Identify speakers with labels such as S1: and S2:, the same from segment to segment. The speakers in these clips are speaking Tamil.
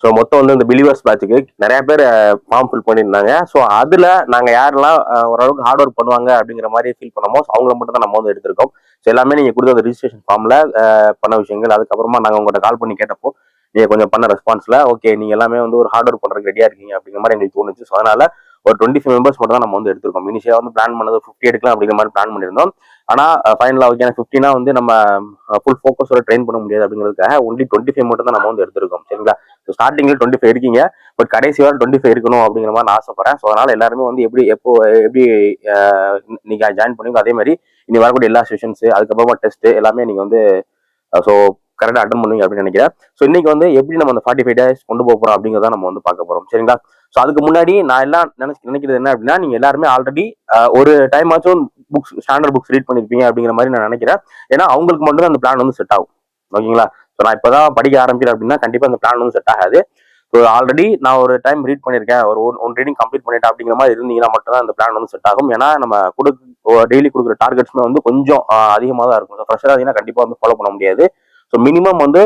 S1: ஸோ மொத்தம் வந்து இந்த பிலீவர்ஸ் பேட்சுக்கு நிறைய பேர் ஃபார்ம் ஃபில் பண்ணியிருந்தாங்க. ஸோ அதில் நாங்கள் யாரெல்லாம் ஓரளவுக்கு ஹார்ட் ஒர்க் பண்ணுவாங்க அப்படிங்கிற மாதிரி ஃபீல் பண்ணமோ அவங்கள மட்டும் தான் நம்ம வந்து எடுத்திருக்கோம். ஸோ எல்லாமே நீங்கள் கொடுத்த அந்த ரிஜிஸ்ட்ரேஷன் ஃபார்மில் பண்ண விஷயங்கள். அதுக்கப்புறமா நாங்கள் உங்கள்கிட்ட கால் பண்ணி கேட்டப்போ நீங்கள் கொஞ்சம் பண்ண ரெஸ்பான்ஸில் ஓகே நீங்கள் எல்லாமே வந்து ஒரு ஹார்ட் ஒர்க் பண்ணுறதுக்கு ரெடியாக இருக்கீங்க அப்படிங்கிற மாதிரி எங்களுக்கு தோணுச்சு. ஸோ அதனால் ஒரு 25 மெம்பர்ஸ் மட்டும் தான் நம்ம வந்து எடுத்திருக்கோம். இனிஷியலாக வந்து பிளான் பண்ணது 50 எடுக்கலாம் அப்படிங்கிற மாதிரி பிளான் பண்ணியிருந்தோம். ஆனால் ஃபைனலாக ஓகே 50 வந்து நம்ம ஃபுல் ஃபோக்கஸோட ட்ரெயின் பண்ண முடியாது அப்படிங்கிறதுக்காக ஒன்லி 25 மட்டும் தான் நம்ம வந்து எடுத்திருக்கோம். சரிங்களா? ஸோ ஸ்டார்டிங்கில் 25 இருக்கீங்க, பட் கடைசி வரை 25 இருக்கணும் அப்படிங்கிற மாதிரி நான் ஆசைப்படுறேன். ஸோ அதனால எல்லாருமே வந்து எப்படி நீங்க ஜாயின் பண்ணுவீங்க அதே மாதிரி இனி வரக்கூடிய எல்லா செஷன்ஸ் அதுக்கப்புறமா டெஸ்ட் எல்லாமே நீங்க வந்து ஸோ கரெக்டாக அட்டன் பண்ணுவீங்க அப்படின்னு நினைக்கிறேன். ஸோ இன்னைக்கு வந்து எப்படி நம்ம அந்த 45 days கொண்டு போகிறோம் அப்படிங்கிறத நம்ம வந்து பார்க்க போறோம். சரிங்களா? ஸோ அதுக்கு முன்னாடி நான் எல்லாம் நினைக்கிறது என்ன அப்படின்னா, நீங்க எல்லாருமே ஆல்ரெடி ஒரு டைம் ஆச்சும் புக்ஸ் ஸ்டாண்டர்ட் புக்ஸ் ரீட் பண்ணிருப்பீங்க அப்படிங்கிற மாதிரி நான் நினைக்கிறேன். ஏன்னா அவங்களுக்கு மட்டும் தான் அந்த பிளான் வந்து செட் ஆகும். ஓகேங்களா? ஸோ நான் இப்பதான் படிக்க ஆரம்பிக்கிறேன் அப்படின்னா கண்டிப்பா அந்த பிளான் வந்து செட் ஆகாது. ஸோ ஆல்ரெடி நான் ஒரு டைம் ரீட் பண்ணியிருக்கேன், ஒரு ஒன் ரீடிங் கம்ப்ளீட் பண்ணிட்டேன் அப்படிங்கிற மாதிரி இருந்தீங்கன்னா மட்டும் தான் அந்த பிளான் வந்து செட் ஆகும். ஏன்னா நம்ம டெய்லி கொடுக்குற டார்கெட்ஸ்மே வந்து கொஞ்சம் அதிகமாக தான் இருக்கும். ஸோ ஃப்ரெஷராக இருந்தீங்கன்னா கண்டிப்பா வந்து ஃபாலோ பண்ண முடியாது. ஸோ மினிமம் வந்து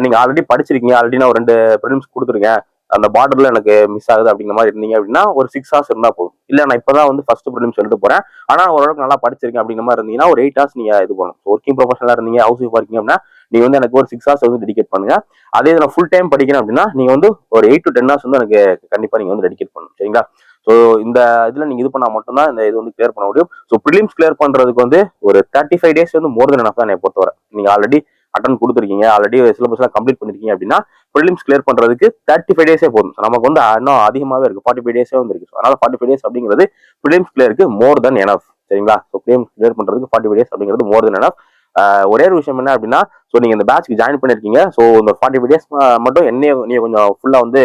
S1: நீங்க ஆல்ரெடி படிச்சிருக்கீங்க, ஆல்ரெடி நான் ஒரு 2 ப்ரிலிம்ஸ் கொடுத்துருக்கேன், அந்த பார்டர்ல எனக்கு மிஸ் ஆகுது அப்படிங்கிற மாதிரி இருந்தீங்க அப்படின்னா ஒரு 6 hours இருந்தா போதும். இல்ல நான் இப்பதான் வந்து ஃபர்ஸ்ட் ப்ரிலிம்ஸ் எழுத போறேன், ஆனா ஓரளவுக்கு நல்லா படிச்சிருக்கேன் அப்படிங்கிற மாதிரி இருந்தீங்கன்னா ஒரு 8 hours நீங்க இது பண்ணணும். ஒர்க்கிங் ப்ரொஃபஷனலா இருந்தீங்க, ஹவுஸ் ஒய்ஃபா இருக்கீங்க அப்படின்னா நீங்க வந்து எனக்கு ஒரு 6 hours வந்து டெடிகேட் பண்ணுங்க. அதே நான் ஃபுல் டைம் படிக்கிறேன் அப்படின்னா நீங்க வந்து ஒரு 8 to 10 hours வந்து எனக்கு கண்டிப்பா நீங்க வந்து டெடிகேட் பண்ணணும். சரிங்களா? ஸோ இந்த இதுல நீங்க இது பண்ணா மட்டும்தான் இந்த இது வந்து கிளியர் பண்ண முடியும். ஸோ ப்ரிலிம்ஸ் கிளியர் பண்றதுக்கு வந்து ஒரு 35 days வந்து மோர் தென் எனஃப் தான் என்னை பொறுத்தவரை. நீங்க ஆல்ரெடி அட்டன் கொடுத்துருக்கீங்க, ஆல்ரெடி சிலபஸ் எல்லாம் கம்ப்ளீட் பண்ணிருக்கீங்க அப்படின்னா ப்ரிலிம்ஸ் கிளியர் பண்றதுக்கு 35 days போதும். நமக்கு வந்து இன்னும் அதிகமாவே இருக்கு, 45 days வந்து இருக்கு. அதனால 45 days அப்படிங்கிறது ப்ரிலிம்ஸ் கிளியருக்கு மோர் தென் எனஃப். சரிங்களா? ஸோ ப்ரிலிம்ஸ் கிளியர் பண்றதுக்கு 45 days அப்படிங்கிறது மோர் தென் எனஃப். ஒரே ஒரு விஷயம் என்ன அப்படின்னா, ஸோ நீங்க இந்த பேட்ச்க்கு ஜாயின் பண்ணிருக்கீங்க, ஸோ இந்த 45 days மட்டும் நீங்க கொஞ்சம் ஃபுல்லா வந்து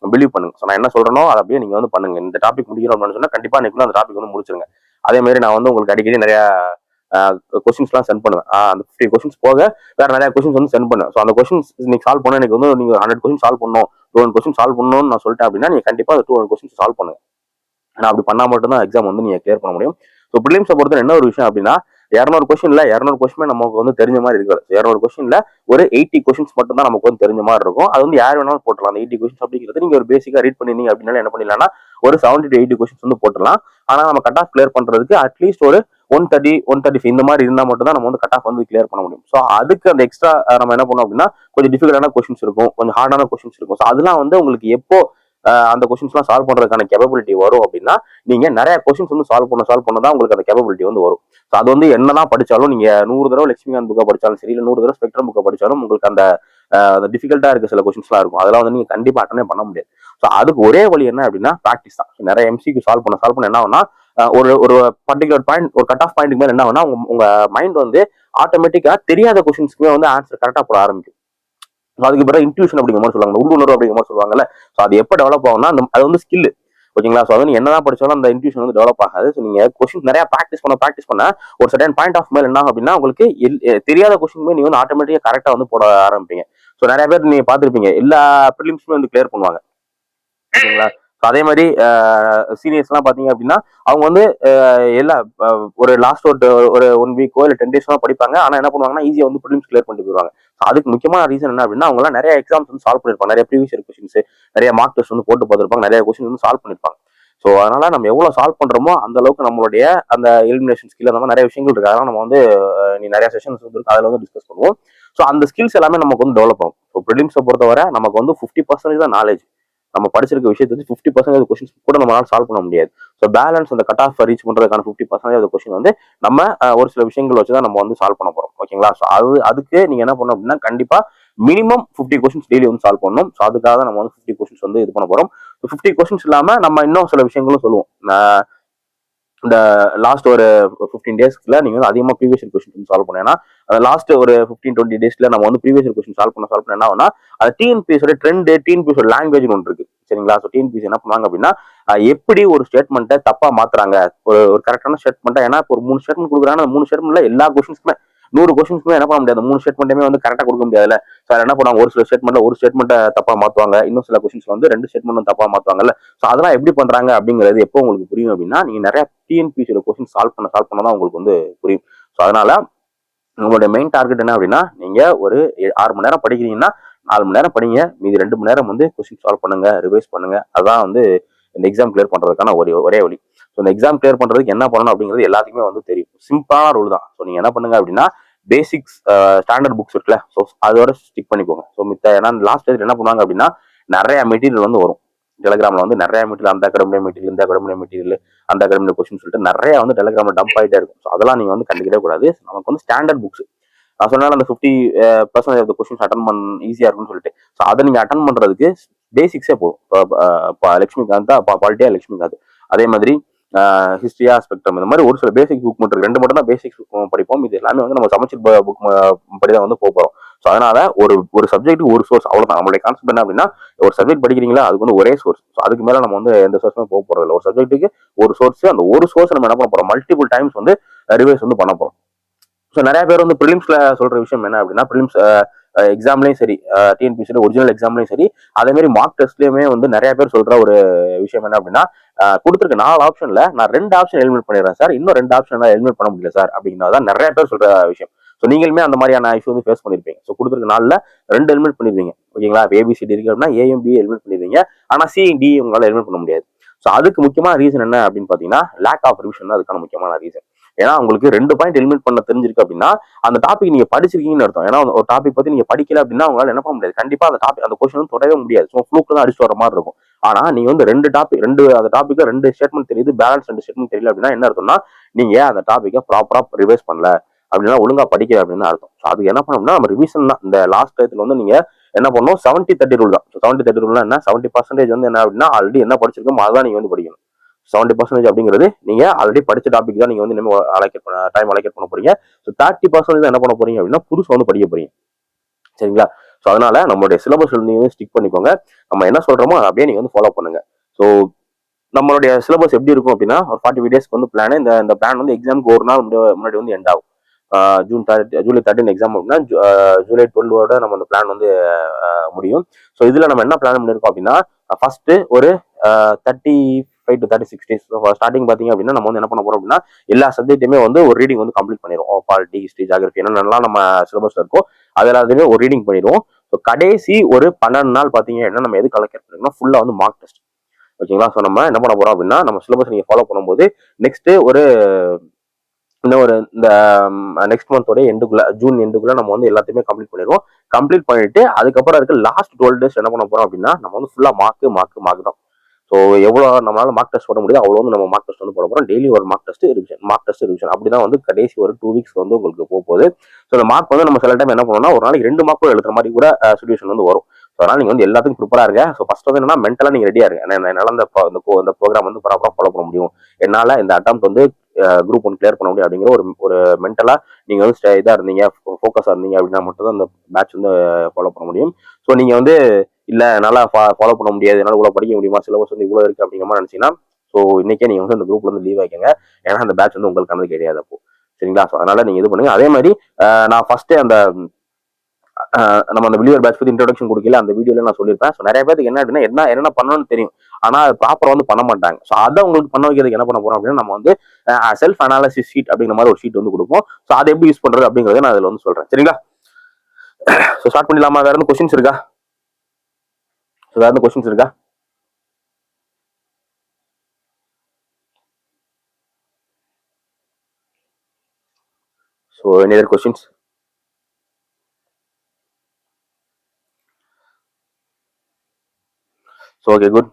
S1: பிலீவ் பண்ணுங்க. ஸோ நான் என்ன சொல்றேனோ அதை அப்படியே நீங்க வந்து பண்ணுங்க. இந்த டாபிக் முடிக்கணும் அப்படின்னு சொன்னா கண்டிப்பா இன்னைக்குள்ள அந்த டாபிக் வந்து முடிச்சிருங்க. அதே மாதிரி நான் வந்து உங்களுக்கு அடிக்கடி நிறைய கொஸ்டின்ஸ்லாம் சென்ட் பண்ணுவேன். அந்த 50 கொஸ்டின்ஸ் போக வேற நிறைய கொஸ்டின்ஸ் வந்து சென்ட் பண்ணுவேன். ஸோ அந்த கொஸ்டின்ஸ் நீங்க சால்வ் பண்ண எனக்கு வந்து நீங்க 100 கொஸ்டின் சால்வ் பண்ணணும், 200 கொஸ்டின் சால்வ் பண்ணணும்னு நான் சொல்லிட்டேன் அப்படின்னா நீங்க கண்டிப்பா அந்த 200 கொஸ்டின்ஸ் சால்வ் பண்ணுங்க. ஆனா அப்படி பண்ணா மட்டும் தான் எக்ஸாம் வந்து நீங்க கிளியர் பண்ண முடியும். ஸோ ப்ரிலிம்ஸை பொறுத்த என்ன ஒரு விஷயம் அப்படின்னா 200 கொஸ்டின் நமக்கு வந்து தெரிஞ்ச மாதிரி இருக்காது. 200 கொஸ்டின்ல ஒரு 80 கொஸ்டின்ஸ் மட்டும் தான் நமக்கு வந்து தெரிஞ்ச மாதிரி இருக்கும். அது வந்து யார் வேணாலும் போட்டலாம். அந்த 80 கொஸ்டின்ஸ் அப்படிங்கிறது நீங்க ஒரு பேசிக்கா ரீட் பண்ணிருந்தீங்க அப்படின்னால என்ன பண்ணிடலாம்னா ஒரு 70 to 80 கொஸ்டின்ஸ் வந்து போட்டுடலாம். ஆனா நம்ம கட் ஆஃப் கிளியர் பண்றதுக்கு அட்லீஸ்ட் ஒரு 130, 135 இந்த மாதிரி இருந்தா மட்டும் தான் நம்ம வந்து கட் ஆஃப் வந்து கிளியர் பண்ண முடியும். ஸோ அதுக்கு அந்த எக்ஸ்ட்ரா நம்ம என்ன பண்ணோம் அப்படின்னா கொஞ்சம் டிஃபிகல்ட்டான கொஸ்டின்ஸ் இருக்கும், கொஞ்சம் ஹார்டான கொஸ்டின்ஸ் இருக்கும். ஸோ அதெல்லாம் வந்து உங்களுக்கு எப்போ அந்த கொஸ்டின்ஸ்லாம் சால்வ் பண்றதுக்கான கேப்பபிலிட்டி வரும் அப்படின்னா நீங்க நிறைய கொஸ்டின்ஸ் வந்து சால்வ் பண்ண தான் உங்களுக்கு அந்த கேப்பபிலிட்டி வந்து வரும். ஸோ அது வந்து என்னதான் படிச்சாலும் நீங்க 100 தடவை லட்சுமிகாந்த் புக்கை படிச்சாலும் சரி, இல்லை 100 தடவை ஸ்பெக்ட்ரம் புக்கை படிச்சாலும் உங்களுக்கு அந்த டிஃபிகல்ட்டா இருக்க சில கொஸ்டின்ஸ்லாம் இருக்கும். அதெல்லாம் வந்து நீங்க கண்டிப்பா அட்டனே பண்ண முடியாது. ஸோ அதுக்கு ஒரே வழி என்ன அப்படின்னா ப்ராக்டிஸ் தான். நிறைய எம்சிக்கு சால்வ் பண்ண என்ன ஆகும்னா ஒரு பர்டிகுலர் பாயிண்ட், ஒரு கட் ஆஃப் பாயிண்ட்டுக்கு மேல என்ன ஆகும்னா உங்க மைண்ட் வந்து ஆட்டோமேட்டிக்கா தெரியாத கொஸ்டின்ஸ்க்குமே வந்து ஆன்சர் கரெக்டா போட ஆரம்பிக்கும். அதுக்கு பிறகு இன்ட்யூஷன் அப்படிங்கிற மாதிரி சொல்லுவாங்க, உள்ளுணர்வு அப்படிங்கிற மாதிரி சொல்லுவாங்கல்ல. ஸோ அது எப்போ டெவலப் ஆகும்னா அது வந்து ஸ்கில். ஓகேங்களா? ஸோ அது என்னதான் படிச்சாலும் அந்த இன்ட்யூஷன் வந்து டெவலப் ஆகாது. ஸோ நீங்க கொஸ்டின் நிறைய ப்ராக்டிஸ் பண்ண ஒரு சர்டன் பாயிண்ட் ஆஃப் மேல என்ன ஆகும் அப்படின்னா உங்களுக்கு தெரியாத கொஸ்டின் நீங்க வந்து ஆட்டோமேட்டிக்கா கரெக்டா வந்து போட ஆரம்பிப்பீங்க. ஸோ நிறைய பேர் நீங்க பார்த்துருப்பீங்க எல்லா ப்ரிலிம்ஸுமே வந்து கிளியர் பண்ணுவாங்க. ஓகேங்களா? அதே மாதிரி சீனியர்ஸ் எல்லாம் பாத்தீங்க அப்படின்னா அவங்க வந்து எல்லா ஒரு லாஸ்ட் ஒரு 1 வீக்கோ இல்ல 10 days படிப்பாங்க. ஆனா என்ன பண்ணுவாங்கன்னா ஈஸியா வந்து ப்ரிலிம்ஸ் கிளியர் பண்ணிட்டு போயிருவாங்க. அதுக்கு முக்கியமான ரீசன் என்ன அப்படின்னா அவங்க எல்லாம் நிறைய எக்ஸாம்ஸ் வந்து சால்வ் பண்ணிருப்பாங்க, நிறைய ப்ரீவியஸ் இயர் கொஸ்டின்ஸ், நிறைய மார்க் டெஸ்ட் வந்து போட்டு பார்த்திருப்பாங்க, நிறைய கொஸ்டின் வந்து சால்வ் பண்ணிருப்பாங்க. ஸோ அதனால நம்ம எவ்வளவு சால்வ் பண்றோமோ அந்த அளவுக்கு நம்மளுடைய அந்த எலிமினேஷன் ஸ்கில் அந்த மாதிரி நிறைய விஷயங்கள் இருக்கு. அதனால நம்ம வந்து நீ நிறைய செஷன்ஸ் வந்து இருக்கு, அதில் வந்து டிஸ்கஸ் பண்ணுவோம். ஸோ அந்த ஸ்கில்ஸ் எல்லாமே நமக்கு வந்து டெவலப் ஆகும். ஸோ ப்ரிலிம்ஸை பொறுத்தவரை நமக்கு வந்து 50% தான் நாலேஜ். நம்ம படிச்சிருக்க விஷயத்தை 50% கொஸ்டின்ஸ் கூட நம்மளால சால்வ் பண்ண முடியாது. ஸோ பேலன்ஸ் அந்த கட் ஆஃப் ரீச் பண்றதுக்கான 50% கொஸ்டின் வந்து நம்ம ஒரு சில விஷயங்கள் வச்சுதான் நம்ம வந்து சால்வ் பண்ண போறோம். ஓகேங்களா? ஸோ அதுக்கு நீங்க என்ன பண்ணணும் அப்படின்னா கண்டிப்பா மினிமம் 50 கொஸ்டின்ஸ் டெய்லி வந்து சால்வ் பண்ணணும். ஸோ அதுக்காக நம்ம வந்து 50 கொஸ்டின்ஸ் வந்து இது பண்ண போறோம். 50 கொஸ்டின்ஸ் இல்லாம நம்ம இன்னும் சில விஷயங்களும் சொல்லுவோம். இந்த லாஸ்ட் ஒரு 15 daysல நீங்க வந்து அதிகமா ப்ரீவியஸ் கொஸ்டின் சால்வ் பண்ணேன்னா லாஸ்ட் ஒரு 15-20 daysல நம்ம வந்து ப்ரீவியஸ் கொஸ்டின் சால்வ் பண்ண என்ன ஆகும்னா அது டிஎன்பிஎஸோட ட்ரெண்ட், டிஎன்பிஎஸோட லாங்குவேஜ் ஒன்று இருக்கு. சரிங்களா? ஸோ டிஎன்பிஎஸ் என்ன பண்ணுவாங்க அப்படின்னா எப்படி ஒரு ஸ்டேட்மெண்ட்டை தப்பா மாத்துறாங்க, ஒரு கரெக்டான ஸ்டேட்மெண்ட்டா. ஏன்னா இப்போ ஒரு 3 ஸ்டேட்மெண்ட் கொடுக்குறாங்க, 3 ஸ்டேட்மெண்ட்ல எல்லா கொஸ்டின்ஸ்க்குமே 100 கொஸ்டின்ஸ்க்குமே என்ன பண்ண முடியாது, 3 ஸ்டேட்மெண்ட்டுமே வந்து கரெக்டா கொடுக்க முடியாதுல்ல. சார் என்ன பண்ணுவாங்க, ஒரு சில ஸ்டேட்மெண்ட்ல ஒரு ஸ்டேட்மெண்ட்டை தப்பா மாத்துவாங்க, இன்னும் சில கொஸ்டின்ஸ் வந்து 2 ஸ்டேட்மெண்ட் தப்பா மாத்துவாங்கல்ல. ஸோ அதெல்லாம் எப்படி பண்றாங்க அப்படிங்கிறது எப்போ உங்களுக்கு புரியும் அப்படின்னா நீங்க நிறைய டிஎன்பிஎஸ்சியோட கொஸ்டின் சால்வ் பண்ண தான் உங்களுக்கு வந்து புரியும். ஸோ அதனால உங்களுடைய மெயின் டார்கெட் என்ன அப்படின்னா நீங்க ஒரு 6 மணி நேரம் படிக்கிறீங்கன்னா 4 மணி நேரம் படிங்க, மீதி 2 மணி நேரம் வந்து கொஸ்டின் சால்வ் பண்ணுங்க, ரிவைஸ் பண்ணுங்க. அதான் வந்து இந்த எக்ஸாம் கிளியர் பண்றதுக்கான ஒரே வழி. ஸோ இந்த எக்ஸாம் கிளியர் பண்றதுக்கு என்ன பண்ணணும் அப்படிங்கிறது எல்லாத்துக்குமே வந்து தெரியும். சிம்பிளான ரூல் தான். ஸோ நீங்க என்ன பண்ணுங்க அப்படின்னா பேசிக்ஸ் ஸ்டாண்டர்ட் புக்ஸ் இருக்குல்ல, ஸோ அதோட ஸ்டிக் பண்ணிக்கோங்க. ஸோ ஏன்னா லாஸ்ட் டேஸ்ல என்ன பண்ணுவாங்க அப்படின்னா நிறைய மெட்டீரியல் வந்து வரும். டெலிகிராம்ல வந்து நிறைய மெட்டீரியல், அந்த அகாடமிய மெட்டீரியல், இந்த அகாடமிய மெட்டீரியல், அந்த அகாடமிய கொஸ்டின் சொல்லிட்டு நிறைய வந்து டெலிகிராம்ல டம்ப் ஆகிட்டே இருக்கும். ஸோ அதெல்லாம் நீங்க வந்து கண்டுக்கிட்டே கூடாது. நமக்கு வந்து ஸ்டாண்டர்ட் புக்ஸ் நான் சொன்னாலும் அந்த 50% ஆஃப் த கொஸ்டின்ஸ் அட்டன் பண்ண ஈஸியா இருக்கும்னு சொல்லிட்டு, ஸோ அதை நீங்க அட்டன் பண்றதுக்கு பேசிக்ஸே போதும். லட்சுமிகாந்த் பாலிட்டியா லட்சுமிகாந்த், அதே மாதிரி ஹிஸ்டரியா ஸ்பெக்ட்ரம், இந்த மாதிரி ஒரு சில பேசிக் புக் மட்டும் 2 மட்டும் தான் பேசிக்ஸ் புக் படிப்போம். இது எல்லாமே வந்து நம்ம சமச்சீர் புக் படிதான் வந்து போறோம். ஸோ அதனால ஒரு சப்ஜெக்ட் ஒரு சோர்ஸ், அவ்வளவுதான். நம்மளுடைய கான்செப்ட் என்ன அப்படின்னா ஒரு சப்ஜெக்ட் படிக்கிறீங்களா அதுக்கு வந்து ஒரே சோர்ஸ். ஸோ அதுக்கு மேல நம்ம வந்து எந்த சோர்ஸுமே போக போறது இல்லை. ஒரு சப்ஜெக்ட்டுக்கு ஒரு சோர்ஸ், அந்த ஒரு சோர்ஸ் நம்ம என்ன பண்ண போறோம், மல்டிபிள் டைம்ஸ் வந்து ரிவைஸ் வந்து பண்ண போறோம். ஸோ நிறைய பேர் வந்து ப்ரிலிம்ஸ்ல சொல்ற விஷயம் என்ன அப்படின்னா, ப்ரிலிம்ஸ் எக்ஸாம்லயும் சரி, டிஎன்பிசி ஒரிஜினல் எக்ஸாம்லயும் சரி, அதே மாதிரி மார்க் டெஸ்ட்லயுமே வந்து நிறைய பேர் சொல்ற ஒரு விஷயம் என்ன அப்படின்னா, கொடுத்துருக்க 4 ஆப்ஷன்ல நான் 2 ஆப்ஷன் எலிமினேட் பண்ணிடுறேன் சார், இன்னும் 2 ஆப்ஷன் எலிமினேட் பண்ண முடியல சார் அப்படிங்கிறதான் நிறைய பேர் சொல்ற விஷயம். ஸோ நீங்களுமே அந்த மாதிரியான இஷ்யூ வந்து ஃபேஸ் பண்ணிருப்பீங்க. ஸோ கொடுத்துருக்க 4ல 2 எலிமினேட் பண்ணிருவீங்க. ஓகேங்களா? ஏபிசிடி இருக்கு அப்படின்னா ஏஎம் பி எலிமினேட் பண்ணிருவீங்க. ஆனா சி டி உங்களால எலிமினேட் பண்ண முடியாது. ஸோ அதுக்கு முக்கியமான ரீசன் என்ன அப்படின்னு பாத்தீங்கன்னா லேக் ஆஃப் ரிவிஷன் தான் அதுக்கான முக்கியமான ரீசன். ஏன்னா உங்களுக்கு 2 பாயிண்ட் எலிமினேட் பண்ண தெரிஞ்சிருக்கு அப்படின்னா அந்த டாபிக் நீங்க படிச்சிருக்கீங்கன்னு அர்த்தம். ஏன்னா ஒரு டாபிக் பத்தி நீங்க படிக்கல அப்படின்னா உங்களால என்ன பண்ண முடியாது, கண்டிப்பா அந்த டாபிக் அந்த கொஸ்டின் வந்து தொடவே முடியாது. ஸோ ஃப்ளூக்ல தான் அடிச்சு வர மாதிரி இருக்கும். ஆனா நீங்க வந்து 2 அந்த டாபிக்ல 2 ஸ்டேட்மெண்ட் தெரியுது, பேலன்ஸ் 2 ஸ்டேட்மெண்ட் தெரியல அப்படின்னா என்ன அர்த்தம்னா நீங்க அந்த டாபிக்கை ப்ராப்பரா ரிவைஸ் பண்ணல அப்படின்னா, ஒழுங்கா படிக்கல அப்படின்னு அர்த்தம். அதுக்கு என்ன பண்ணணும்னா நம்ம ரிவிஷன் தான். இந்த லாஸ்ட் டயத்துல வந்து நீங்க என்ன பண்ணணும், 70-30 ரூல் தான். 70-30 ரூல்னா என்ன, 70% வந்து என்ன அப்படின்னா ஆல்ரெடி என்ன படிச்சிருக்கோம் அதான் நீங்க வந்து படிக்கணும். 70% அப்படிங்கிறது நீங்க ஆல்ரெடி படிச்ச டாபிக் தான் நீங்க வந்து இனிமேல் டைம் அலோகேட் பண்ண போறீங்க. ஸோ 30% என்ன பண்ண போறீங்க அப்படின்னா புதுசு வந்து படிக்க போறீங்க. சரிங்களா? ஸோ அதனால நம்மளுடைய சிலபஸ் நீங்க ஸ்டிக் பண்ணிக்கோங்க. நம்ம என்ன சொல்றோமோ அதை அப்படியே நீங்க வந்து ஃபாலோ பண்ணுங்க. ஸோ நம்மளுடைய சிலபஸ் எப்படி இருக்கும் அப்படின்னா, ஒரு 45 டேஸ்க்கு வந்து பிளான். இந்த பிளான் வந்து எக்ஸாமுக்கு ஒரு நாள் முன்னாடி வந்து எண்ட் ஆகும். ஜூலை 13 எக்ஸாம் அப்படின்னா ஜூலை 12 நம்ம அந்த பிளான் வந்து முடியும். ஸோ இதுல நம்ம என்ன பிளான் பண்ணிருக்கோம் அப்படின்னா, ஃபர்ஸ்ட் ஒரு 35 to 36 டேஸ் ஸ்டார்டிங் பாத்தீங்க அப்படின்னா நம்ம வந்து என்ன பண்ண போறோம் அப்படின்னா எல்லா சப்ஜெக்ட்டுமே வந்து ஒரு ரீடிங் வந்து கம்ப்ளீட் பண்ணிடுவோம். பாலிட்டி, ஹிஸ்டரி, ஜியோகிராஃபி என்னென்னலாம் நம்ம சிலபஸ்ல இருக்கோ அது எல்லாத்தையுமே ஒரு ரீடிங் பண்ணிடுவோம். ஸோ கடைசி ஒரு 12 நாள் பாத்தீங்க அப்படின்னா நம்ம எது கலெக்ட் பண்ணிருக்கோம்னா ஃபுல்லா வந்து மார்க் டெஸ்ட். ஓகேங்களா? ஸோ நம்ம என்ன பண்ண போறோம் அப்படின்னா நம்ம சிலபஸ் நீங்க ஃபாலோ பண்ணும்போது நெக்ஸ்ட் இந்த நெக்ஸ்ட் மந்தோட எண்டுக்குள்ள, ஜூன் எண்டுக்குள்ள நம்ம வந்து எல்லாத்தையுமே கம்ப்ளீட் பண்ணிடுவோம். கம்ப்ளீட் பண்ணிட்டு அதுக்கப்புறம் இருக்க லாஸ்ட் 12 டேஸ் என்ன பண்ண போறோம் அப்படின்னா நம்ம வந்து ஃபுல்லா மார்க் தான். ஸோ எவ்வளோ நம்மளால மார்க் டெஸ்ட் போட முடியாது அவ்வளோ வந்து நம்ம மார்க் டெஸ்ட் வந்து போட போறோம். டெய்லி ஒரு மார்க் டெஸ்ட் ரிவிஷன் அப்படிதான் வந்து கடைசி ஒரு 2 வீக்ஸ் வந்து உங்களுக்கு போகுது. ஸோ இந்த மார்க் வந்து நம்ம சில டைம் என்ன பண்ணோம்னா ஒரு நாளைக்கு 2 மார்க் எழுதுற மாதிரி கூட சுச்சுவேஷன் வந்து வரும். ஸோ அதனால நீங்க வந்து எல்லாத்துக்கும் ப்ரிப்பரா இருங்க. ஸோ ஃபர்ஸ்ட் வந்து என்னன்னா மென்டலா நீங்க ரெடியா இருங்க. என்னால இந்த ப்ரோக்ராம் வந்து ப்ராப்பரா ஃபாலோ பண்ண முடியும், என்னால இந்த அட்டெம்ப்ட் வந்து குரூப் 1 கிளியர் பண்ண முடியும் அப்படிங்கிற ஒரு மென்டலா நீங்க வந்து இதா இருந்தீங்க, ஃபோக்கஸா இருந்தீங்க அப்படின்னா மட்டும் தான் இந்த பேட்ச் வந்து ஃபாலோ பண்ண முடியும். ஸோ நீங்க வந்து இல்ல நல்லா ஃபாலோ பண்ண முடியாது, என்னால இவ்வளவு படிக்க முடியுமா, சிலபஸ் வந்து இவ்வளவு இருக்கு அப்படிங்கிற மாதிரி நினைச்சீங்கன்னா ஸோ இன்னைக்கே நீங்க வந்து அந்த குரூப்ல இருந்து லீவ் ஆகிக்கங்க. ஏன்னா அந்த பேட்ச் வந்து உங்களுக்கானது கிடையாது அப்போ. சரிங்களா? ஸோ அதனால நீங்க இது பண்ணுங்க. அதே மாதிரி நான் ஃபர்ஸ்ட் நம்ம அந்த பிலிவர் பேட்ச் பத்தி இன்ட்ரோடக்ஷன் கொடுக்கல, அந்த வீடியோல நான் சொல்லியிருப்பேன். ஸோ நிறைய பேருக்கு என்ன அப்படின்னா என்ன பண்ணணும்னு தெரியும், ஆனா அது ப்ராப்பரா வந்து பண்ண மாட்டாங்க. ஸோ அதை உங்களுக்கு பண்ண வைக்கிறதுக்கு என்ன பண்ண போறோம் அப்படின்னா நம்ம வந்து செல்ஃப் அனாலிசிஸ் ஷீட் அப்படிங்கிற மாதிரி ஒரு ஷீட் வந்து கொடுப்போம். ஸோ அதை எப்படி யூஸ் பண்றது அப்படிங்கறத நான் அதுல வந்து சொல்றேன். சரிங்களா? ஸோ ஸ்டார்ட் பண்ணிடலாமா? வேற எதுவும் கொஸ்டின்ஸ் இருக்கா? வேற எதுவும் கொஸ்டின்ஸ் இருக்கா? So any other questions? So okay, good.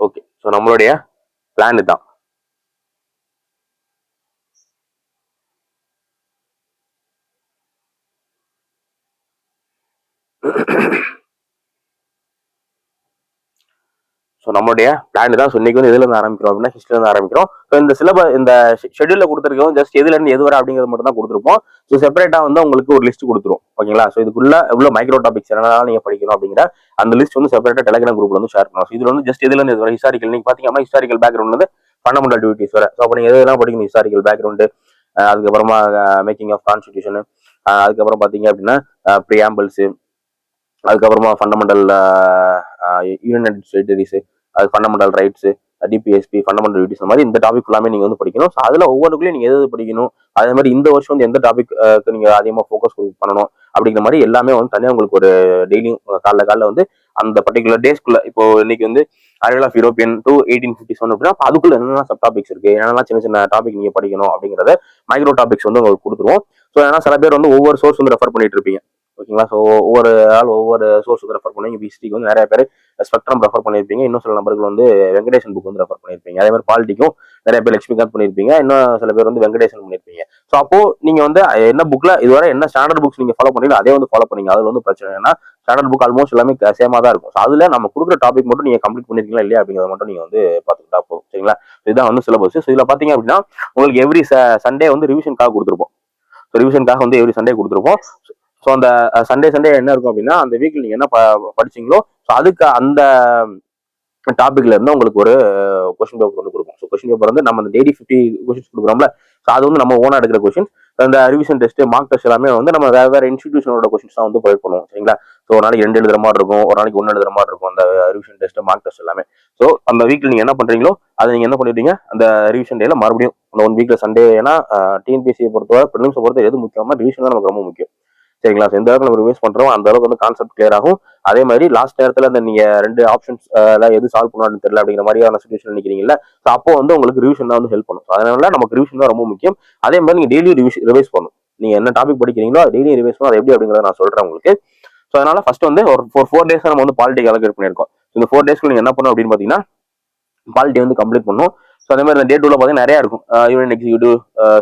S1: Okay, so நம்மளுடைய பிளான் இதுதான். ஸோ நம்மளுடைய பிளான் தான். ஸோ இன்னைக்கு வந்து எதுல இருந்து ஆரம்பிக்கிறோம் அப்படின்னா ஹிஸ்ட்ரில இருந்து ஆரம்பிக்கிறோம். ஸோ இந்த சிலபஸ் இந்த ஷெட்யூல்ல கொடுத்துருக்கோம் ஜஸ்ட் எதுல இருந்து எது வரை அப்படிங்கிறது மட்டும் தான் கொடுத்துருப்போம். ஸோ செப்பரேட்டா வந்து உங்களுக்கு ஒரு லிஸ்ட் கொடுத்துரும். ஓகேங்களா? ஸோ இதுக்குள்ள எவ்வளவு மைக்ரோ டாபிக்ஸ் என்னெல்லாம் நீங்க படிக்கணும் அப்படிங்கிற அந்த லிஸ்ட் வந்து செப்பரேட்டா டெலிகிராம் குரூப்ல வந்து ஷேர் பண்ணுவோம். இதுல வந்து ஜஸ்ட் எதுல இருந்து எது வரை ஹிஸ்டாரிக்கல் நீங்க பாத்தீங்கன்னா ஹிஸ்டாரிக்கல் பேக்ரவுண்ட் வந்து ஃபண்டமெண்டல் டியூட்டிஸ் வர. ஸோ அப்போ நீங்க எதுலாம் படிக்கணும், ஹிஸ்டாரிக்கல் பேக்ரவுண்டு, அதுக்கப்புறமா மேக்கிங் ஆஃப் கான்ஸ்டிடியூஷன், அதுக்கப்புறம் பாத்தீங்க அப்படின்னா ப்ரியாம்பிள்ஸ், அதுக்கப்புறமா ஃபண்டமெண்டல் யூனியன் டெரிட்டரிஸ், அது fundamental rights, DPSP, fundamental duties, இந்த மாதிரி இந்த டாபிக் எல்லாமே நீங்க வந்து படிக்கணும். ஸோ அதுல ஒவ்வொன்றுக்குள்ளேயும் நீங்க எது படிக்கணும், அதே மாதிரி இந்த வருஷம் வந்து எந்த டாபிக் நீங்க அதிகமாக ஃபோக்கஸ் பண்ணணும் அப்படிங்கிற மாதிரி எல்லாமே வந்து தனியாக உங்களுக்கு ஒரு டெய்லியும் காலைல வந்து அந்த பர்டிகுலர் டேஸ்க்குள்ள, இப்போ இன்னைக்கு வந்து அரியல் ஆஃப் யூரோப்பியன் டு 1857 அப்படின்னா அதுக்குள்ள என்னென்ன சப் டாபிக்ஸ் இருக்கு, என்னென்ன சின்ன சின்ன டாபிக் நீங்க படிக்கணும் அப்படிங்கறத மைக்ரோ டாபிக்ஸ் வந்து உங்களுக்கு கொடுத்துருவோம். ஸோ ஏன்னா சில பேர் வந்து ஒவ்வொரு சோர்ஸ் வந்து ரெஃபர் பண்ணிட்டு இருப்பீங்க. ஓகேங்களா. ஸோ ஒவ்வொரு ஆள் ஒவ்வொரு சோர்ஸ் வந்து ரெஃபர் பண்ணுவீங்க. ஹிஸ்ட்ரிக்கு வந்து நிறைய பேர் ஸ்பெக்ட்ரம் ரெஃபர் பண்ணியிருப்பீங்க. இன்னும் சில நபர்கள் வந்து வெங்கடேசன் புக் வந்து ரெஃபர் பண்ணியிருப்பீங்க. அதே மாதிரி பாலிட்டிக்கும் நிறைய பேர் லட்சுமிகாந்த் பண்ணியிருப்பீங்க. இன்னும் சில பேர் வந்து வெங்கடேசன் பண்ணியிருப்பீங்க. ஸோ அப்போ நீங்க வந்து என்ன புக்ல இதுவரை என்ன ஸ்டாண்டர்ட் புக்ஸ் நீங்க ஃபாலோ பண்ணீங்க அதே வந்து ஃபாலோ பண்ணீங்க. அது வந்து பிரச்சனை. ஏன்னா ஸ்டாண்டர்ட் புக் ஆல்மோஸ்ட் எல்லாமே சேமா தான் இருக்கும். ஸோ அதுல நம்ம கொடுக்குற டாபிக் மட்டும் நீங்க கம்ப்ளீட் பண்ணிருக்கீங்களா இல்லையா அப்படிங்கிறத மட்டும் நீங்க வந்து பாத்துக்கிட்டா போதும். சரிங்களா. இதுதான் வந்து சிலபஸ். ஸோ இதுல பாத்தீங்க அப்படின்னா உங்களுக்கு எவ்ரி சண்டே வந்து ரிவிஷனுக்காக கொடுத்துருப்போம். ரிவிஷனுக்காக வந்து எவ்ரி சண்டே கொடுத்துருப்போம். ஸோ அந்த சண்டே என்ன இருக்கும் அப்படின்னா அந்த வீக்ல நீங்க என்ன படிச்சீங்களோ ஸோ அதுக்கு அந்த டாபிக்ல இருந்து உங்களுக்கு ஒரு கொஸ்டின் பேப்பர் வந்து கொடுக்கும். ஸோ கொஸ்டின் பேப்பர் வந்து நம்ம அந்த டெய்லி 50 கொஸ்டின்ஸ் கொடுக்குறோம்ல. ஸோ அது வந்து நம்ம ஓனா எடுக்கிற கொஸ்டின்ஸ். அந்த ரிவிஷன் டெஸ்ட், மார்க் டெஸ்ட் எல்லாமே வந்து நம்ம வேற இன்ஸ்டிடியூஷனோட கொஸ்டின்ஸ் தான் வந்து ப்ரொவைட் பண்ணுவோம். சரிங்களா. ஸோ ஒரு நாளைக்கு 2 எழுதுற மாதிரி இருக்கும், ஒரு நாளைக்கு 1 எழுதுற மாதிரி இருக்கும் அந்த ரிவிஷன் டெஸ்ட், மார்க் டெஸ்ட் எல்லாமே. ஸோ அந்த வீக்ல நீங்க என்ன பண்றீங்களோ அதை நீங்க என்ன பண்ணிடுறீங்க அந்த ரிவிஷன் டேல மறுபடியும் அந்த 1 வீக்ல சண்டே. ஏன்னா டிஎன்பிஎஸ்சியை பொறுத்தவரை ப்ரிலிம்ஸை பொறுத்த எது முக்கியமா ரிவிஷன் தான் நமக்கு ரொம்ப முக்கியம். சரிங்களா. எந்த அளவுக்கு நம்ம ரிவைஸ் பண்றோம் அந்த அளவுக்கு வந்து கான்செப்ட் கிளியர் ஆகும். அதே மாதிரி லாஸ்ட் நேரத்துல அந்த நீங்க 2 ஆப்ஷன்ஸ் எது சால்வ் பண்ணணும்னு தெரியல அப்படிங்கிற மாதிரியான சுச்சுவேஷன் நினைக்கிறீங்கல்ல. ஸோ அப்போ வந்து உங்களுக்கு ரிவிஷன் தான் வந்து ஹெல்ப் பண்ணும். அதனால நமக்கு ரிவிஷன் தான் ரொம்ப முக்கியம். அதே மாதிரி நீங்க டெய்லி ரிவைஸ் பண்ணணும். நீங்க என்ன டாபிக் படிக்கிறீங்களோ அது டெய்லி ரிவைஸ் பண்ணணும். அது எப்படி அப்படிங்கிறத நான் சொல்றேன் உங்களுக்கு. ஸோ அதனால ஃபர்ஸ்ட் வந்து ஒரு 4 டேஸ் நம்ம வந்து பாலிட்டி கால்குலேட் பண்ணியிருக்கோம். இந்த 4 டேஸ்க்கு நீங்க என்ன பண்ணணும் அப்படின்னு பாத்தீங்கன்னா பாலிட்டி வந்து கம்ப்ளீட் பண்ணும். ஸோ அதே மாதிரி டே 2ல பார்த்தீங்கன்னா நிறைய இருக்கும். Union executive,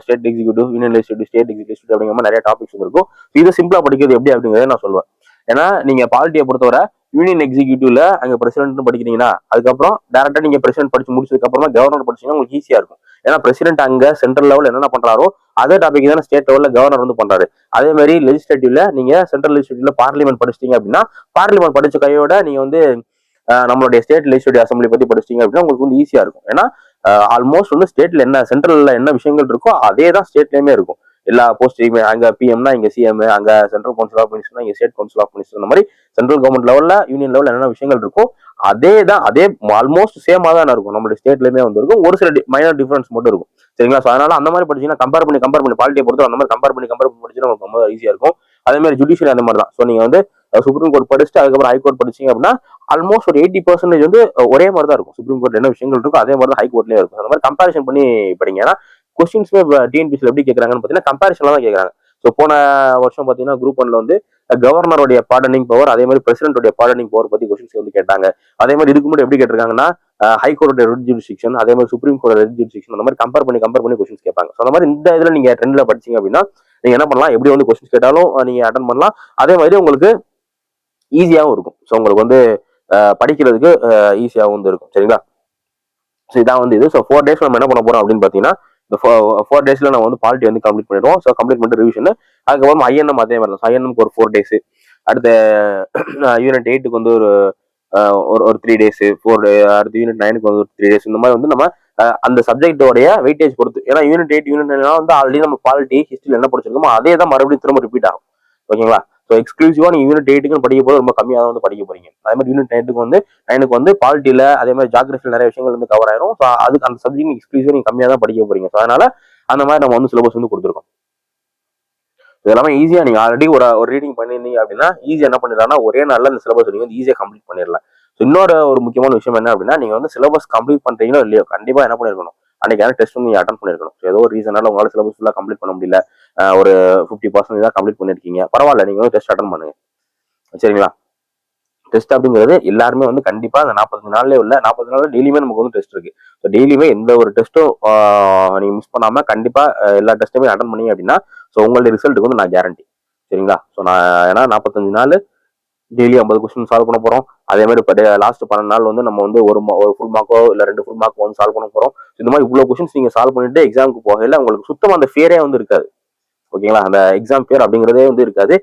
S1: state executive, union legislative, state executive அப்படிங்கிற மாதிரி நிறைய டாபிக்ஸ் இருக்கும். இது சிம்பிளா படிக்கிறது எப்படி அப்படிங்கிறத நான் சொல்லுவேன். ஏன்னா நீங்க பாலிட்டியை பொறுத்தவரை யூனியன் எக்ஸிக்யூட்டிவ்ல அங்க பிரசிடென்ட் படிக்கிறீங்கன்னா அதுக்கப்புறம் டேரக்டா நீங்க பிரசிடென்ட் படிச்சு முடிச்சதுக்கு அப்புறமா கவர்னர் படிச்சீங்கன்னா உங்களுக்கு ஈஸியா இருக்கும். ஏன்னா பிரசிடென்ட் அங்க சென்ட்ரல் லெவல் என்னென்ன பண்றாரோ அதே டாபிக் தானே ஸ்டேட் லெவல்ல கவர்னர் வந்து பண்றாரு. அதே மாதிரி லெஜிஸ்லேட்டிவ்ல நீங்க சென்ட்ரல் லெஜிஸ்லேட்டிவ்ல பார்லிமெண்ட் படிச்சிட்டீங்க அப்படின்னா பார்லிமெண்ட் படிச்ச கையோட நீங்க வந்து நம்மளுடைய ஸ்டேட் லெஜிஸ்லேட்டிவ் அசம்பிளி பத்தி படிச்சிட்டீங்க அப்படின்னா உங்களுக்கு வந்து ஈஸியா இருக்கும். ஏன்னா ஆல்மோஸ்ட் வந்து ஸ்டேட்ல என்ன சென்ட்ரல்ல என்ன விஷயங்கள் இருக்கோ அதே தான் ஸ்டேட்லயுமே இருக்கும். எல்லா போஸ்டிங்குமே அங்க பிஎம்னா இங்க சிஎம், அங்க சென்ட்ரல் கவுன்சில் ஆஃப் மினிஸ்டர்னா இங்க ஸ்டேட் கவுன்சில் ஆஃப் மினிஸ்டர், அந்த மாதிரி சென்ட்ரல் கவர்மெண்ட் லெவல்ல யூனியன் லெவல்ல என்னென்ன விஷயங்கள் இருக்கும் அதே தான், அதே ஆல்மோஸ்ட் சேமா தான் இருக்கும். நம்மளுடைய ஸ்டேட்லயுமே வந்து இருக்கும். ஒரு சில மைனர் டிஃபரன்ஸ் மட்டும் இருக்கும். சரிங்களா. ஸோ அதனால அந்த மாதிரி படிச்சீங்கன்னா கம்பேர் பண்ணி பாலிட்டியை பொறுத்து அந்த மாதிரி கம்பேர் பண்ணி படிச்சுன்னா உங்களுக்கு ரொம்ப ஈஸியா இருக்கும். அதே மாதிரி ஜுடிஷியல் அந்த மாதிரி தான். ஸோ நீங்க வந்து சுப்ரீம் கோர்ட் படிச்சுட்டு அதுக்கப்புறம் ஹைகோர்ட் படிச்சீங்க அப்படின்னா ஆல்மோஸ்ட் ஒரு 80% வந்து ஒரே மாதிரி தான் இருக்கும். சுப்ரீம் கோர்ட் என்ன விஷயங்கள் இருக்கோ அதே மாதிரி தான் ஹைகோர்ட்லயே இருக்கும். அந்த மாதிரி கம்பேரிசன் பண்ணி படிங்க. ஏன்னா கொஸ்டின்ஸ்மே டிஎன்பிசியில் எப்படி கேட்கறாங்கன்னு பாத்தீங்கன்னா கம்பேரிசன்ல தான் கேட்கறாங்க. ஸோ போன வருஷம் பாத்தீங்கன்னா குரூப் 1ல வந்து கவர்னருடைய பார்டனிங் பவர், அதே மாதிரி பிரசிடென்டோட பார்டனிங் பவர் பத்தி கொஸ்டின்ஸ் வந்து கேட்டாங்க. அதே மாதிரி இதுக்கு முன்னாடி எப்படி கேட்டிருக்காங்கன்னா ஹைகோர்ட்டோட ரெட் ஜூரிஸ்டிக்ஷன், அதே மாதிரி சுப்ரீம் கோர்ட் ரெட் ஜூரிஸ்டிக்ஷன், அந்த மாதிரி கம்பேர் பண்ணி கொஸ்டின்ஸ் கேட்பாங்க. ஸோ அந்த மாதிரி இந்த இதுல நீங்க ட்ரெண்ட்ல படிச்சீங்க அப்படின்னா நீங்க என்ன பண்ணலாம், எப்படி வந்து கொஸ்டின்ஸ் கேட்டாலும் நீங்க அட்டன் பண்ணலாம். அதே மாதிரி உங்களுக்கு ஈஸியாகவும் இருக்கும். ஸோ உங்களுக்கு வந்து படிக்கிறதுக்கு ஈஸியாகவும் வந்து இருக்கும். சரிங்களா. ஸோ இதான் வந்து இது. ஸோ 4 டேஸ் நம்ம என்ன பண்ண போறோம் அப்படின்னு பாத்தீங்கன்னா இந்த 4 டேஸ்ல நம்ம வந்து பாலிட்டி வந்து கம்ப்ளீட் பண்ணிடுவோம். ஸோ கம்ப்ளீட் பண்ணிட்டு ரிவிஷன், அதுக்கப்புறம் ஐஎன்எம் அதே மாதிரி தான். ஐஎன்எம்க்கு ஒரு 4 டேஸ், அடுத்த யூனிட் 8க்கு வந்து ஒரு 3 டேஸ், அடுத்த யூனிட் 9க்கு வந்து ஒரு 3 டேஸ். இந்த மாதிரி வந்து நம்ம அந்த சப்ஜெக்டோடைய வெயிட்டேஜ் பொறுத்து. ஏன்னா யூனிட் 8 யூனிட் 9 வந்து ஆல்ரெடி நம்ம பாலிட்டி ஹிஸ்டரியில் என்ன படிச்சிருக்கோமோ அதே தான் மறுபடியும் திரும்ப ரிப்பீட் ஆகும். ஓகேங்களா. ஸோ எக்ஸ்க்ளூசிவா நீங்க யூனிட் 8க்கு படிக்க போது ரொம்ப கம்மியாக தான் வந்து படிக்க போறீங்க. அதே மாதிரி யூனிட் 9க்கு வந்து பாலிட்டியில அதே மாதிரி ஜாகிரபியில் நிறைய விஷயங்கள் வந்து கவர் ஆயிரும். ஸோ அதுக்கு அந்த சப்ஜெக்ட் எக்ஸ்க்ளூசிவா நீங்க கம்மியாக தான் படிக்க போறீங்க. ஸோ அதனால அந்த மாதிரி நம்ம வந்து சிலபஸ் வந்து கொடுத்துருக்கோம். இதெல்லாமே ஈஸியா நீங்க ஆல்ரெடி ஒரு ரீடிங் பண்ணிருந்தீங்க அப்படின்னா ஈஸியா என்ன பண்ணிடலாம்னா ஒரே நாள்ல இந்த சிலபஸ் நீங்க வந்து ஈஸியா கம்ப்ளீட் பண்ணிடலாம். இன்னொரு ஒரு முக்கியமான விஷயம் என்ன அப்படின்னா நீங்க வந்து சிலபஸ் கம்ப்ளீட் பண்றீங்களோ இல்லையோ கண்டிப்பா என்ன பண்ணிருக்கணும், அன்னைக்கான டெஸ்ட் வந்து நீங்க அட்டன் பண்ணிருக்கணும். ஏதோ ஒரு ரீசனால உங்களால சிலபஸ் ஃபுல்லா கம்ப்ளீட் பண்ண முடியல, ஒரு 50% தான் கம்ப்ளீட் பண்ணிருக்கீங்க, பரவாயில்ல, நீங்க வந்து டெஸ்ட் அட்டன் பண்ணுங்க. சரிங்களா. டெஸ்ட் அப்படிங்கிறது எல்லாருமே வந்து கண்டிப்பா அந்த 45 நாள்லயே உள்ள 40 நாள் டெய்லியுமே நமக்கு வந்து டெஸ்ட் இருக்கு. ஸோ டெய்லியுமே எந்த ஒரு டெஸ்ட்டும் நீங்க மிஸ் பண்ணாம கண்டிப்பா எல்லா டெஸ்ட்டுமே அட்டன் பண்ணீங்க அப்படின்னா ஸோ உங்களுடைய ரிசல்ட்டுக்கு வந்து நான் கேரண்டி. சரிங்களா. ஸோ நான் ஏன்னா 45 நாள் டெய்லி 50 கொஸ்டின் சால்வ் பண்ண போறோம். அதே மாதிரி இப்போ லாஸ்ட் 12 நாள் வந்து நம்ம வந்து ஒரு ஃபுல் மார்க்கோ இல்ல 2 ஃபுல் மார்க்கோ வந்து சால்வ் பண்ண போறோம். இந்த மாதிரி இவ்வளவு கொஸ்டின்ஸ் நீங்க சால்வ் பண்ணிட்டு எக்ஸாமுக்கு போகல உங்களுக்கு சுத்தமா அந்த ஃபியரே வந்து இருக்காது. ஓகேங்களா. அந்த எக்ஸாம் பேர் அப்படிங்கிறதே வந்து இருக்காது.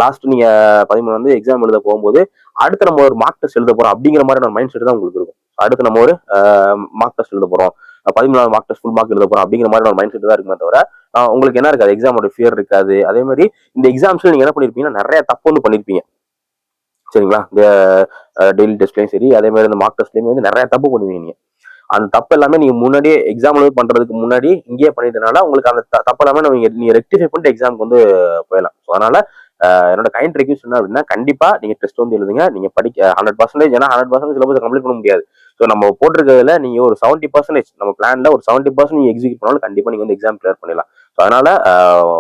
S1: லாஸ்ட் நீங்க 13 வந்து எக்ஸாம் எழுத போகும்போது அடுத்து நம்ம ஒரு மார்க் டெஸ்ட் எழுத போறோம் அப்படிங்கிற மாதிரி ஒரு மைண்ட் செட் தான் உங்களுக்கு இருக்கும். அடுத்து நம்ம ஒரு மார்க் டெஸ்ட் எழுத போறோம், 14 மார்க் டெஸ்ட் ஃபுல் மார்க் எழுத போறோம் அப்படிங்கிற மாதிரி ஒரு மைண்ட் செட் தான் இருக்குமே தவிர உங்களுக்கு என்ன இருக்காது, எக்ஸாமோட ஃபியர் இருக்காது. அதே மாதிரி இந்த எக்ஸாம்ஸ்ல நீங்க என்ன பண்ணிருப்பீங்கன்னா நிறைய தப்பு வந்து பண்ணிருப்பீங்க. சரிங்களா? இந்த டெய்லி டெஸ்ட்லயும் சரி, அதே மாதிரி இந்த மார்க் டெஸ்ட்லயுமே வந்து நிறைய தப்பு பண்ணுவீங்க நீங்க. அந்த தப்பு எல்லாமே நீங்க முன்னாடியே எக்ஸாம் பண்றதுக்கு முன்னாடி இங்கேயே பண்ணிட்டனால உங்களுக்கு அந்த தப்பு எல்லாமே நீங்க ரெக்டிஃபை பண்ணிட்டு எக்ஸாமுக்கு வந்து போயிடலாம். ஸோ அதனால என்னோட கைண்ட் ரெக்வஸ்ட் என்ன அப்படின்னா, கண்டிப்பா நீங்க டெஸ்ட் வந்து எழுதுங்க. நீங்க படிக்க 100%, ஏன்னா 100% சிலபஸ் கம்ப்ளீட் பண்ண முடியாது. ஸோ நம்ம போட்டிருக்கிறதுல நீங்க ஒரு 70% நம்ம பிளான்ல ஒரு 70% நீங்க எக்ஸிக்யூட் பண்ணாலும் கண்டிப்பா நீங்க வந்து எக்ஸாம் கிளியர் பண்ணிடலாம். ஸோ அதனால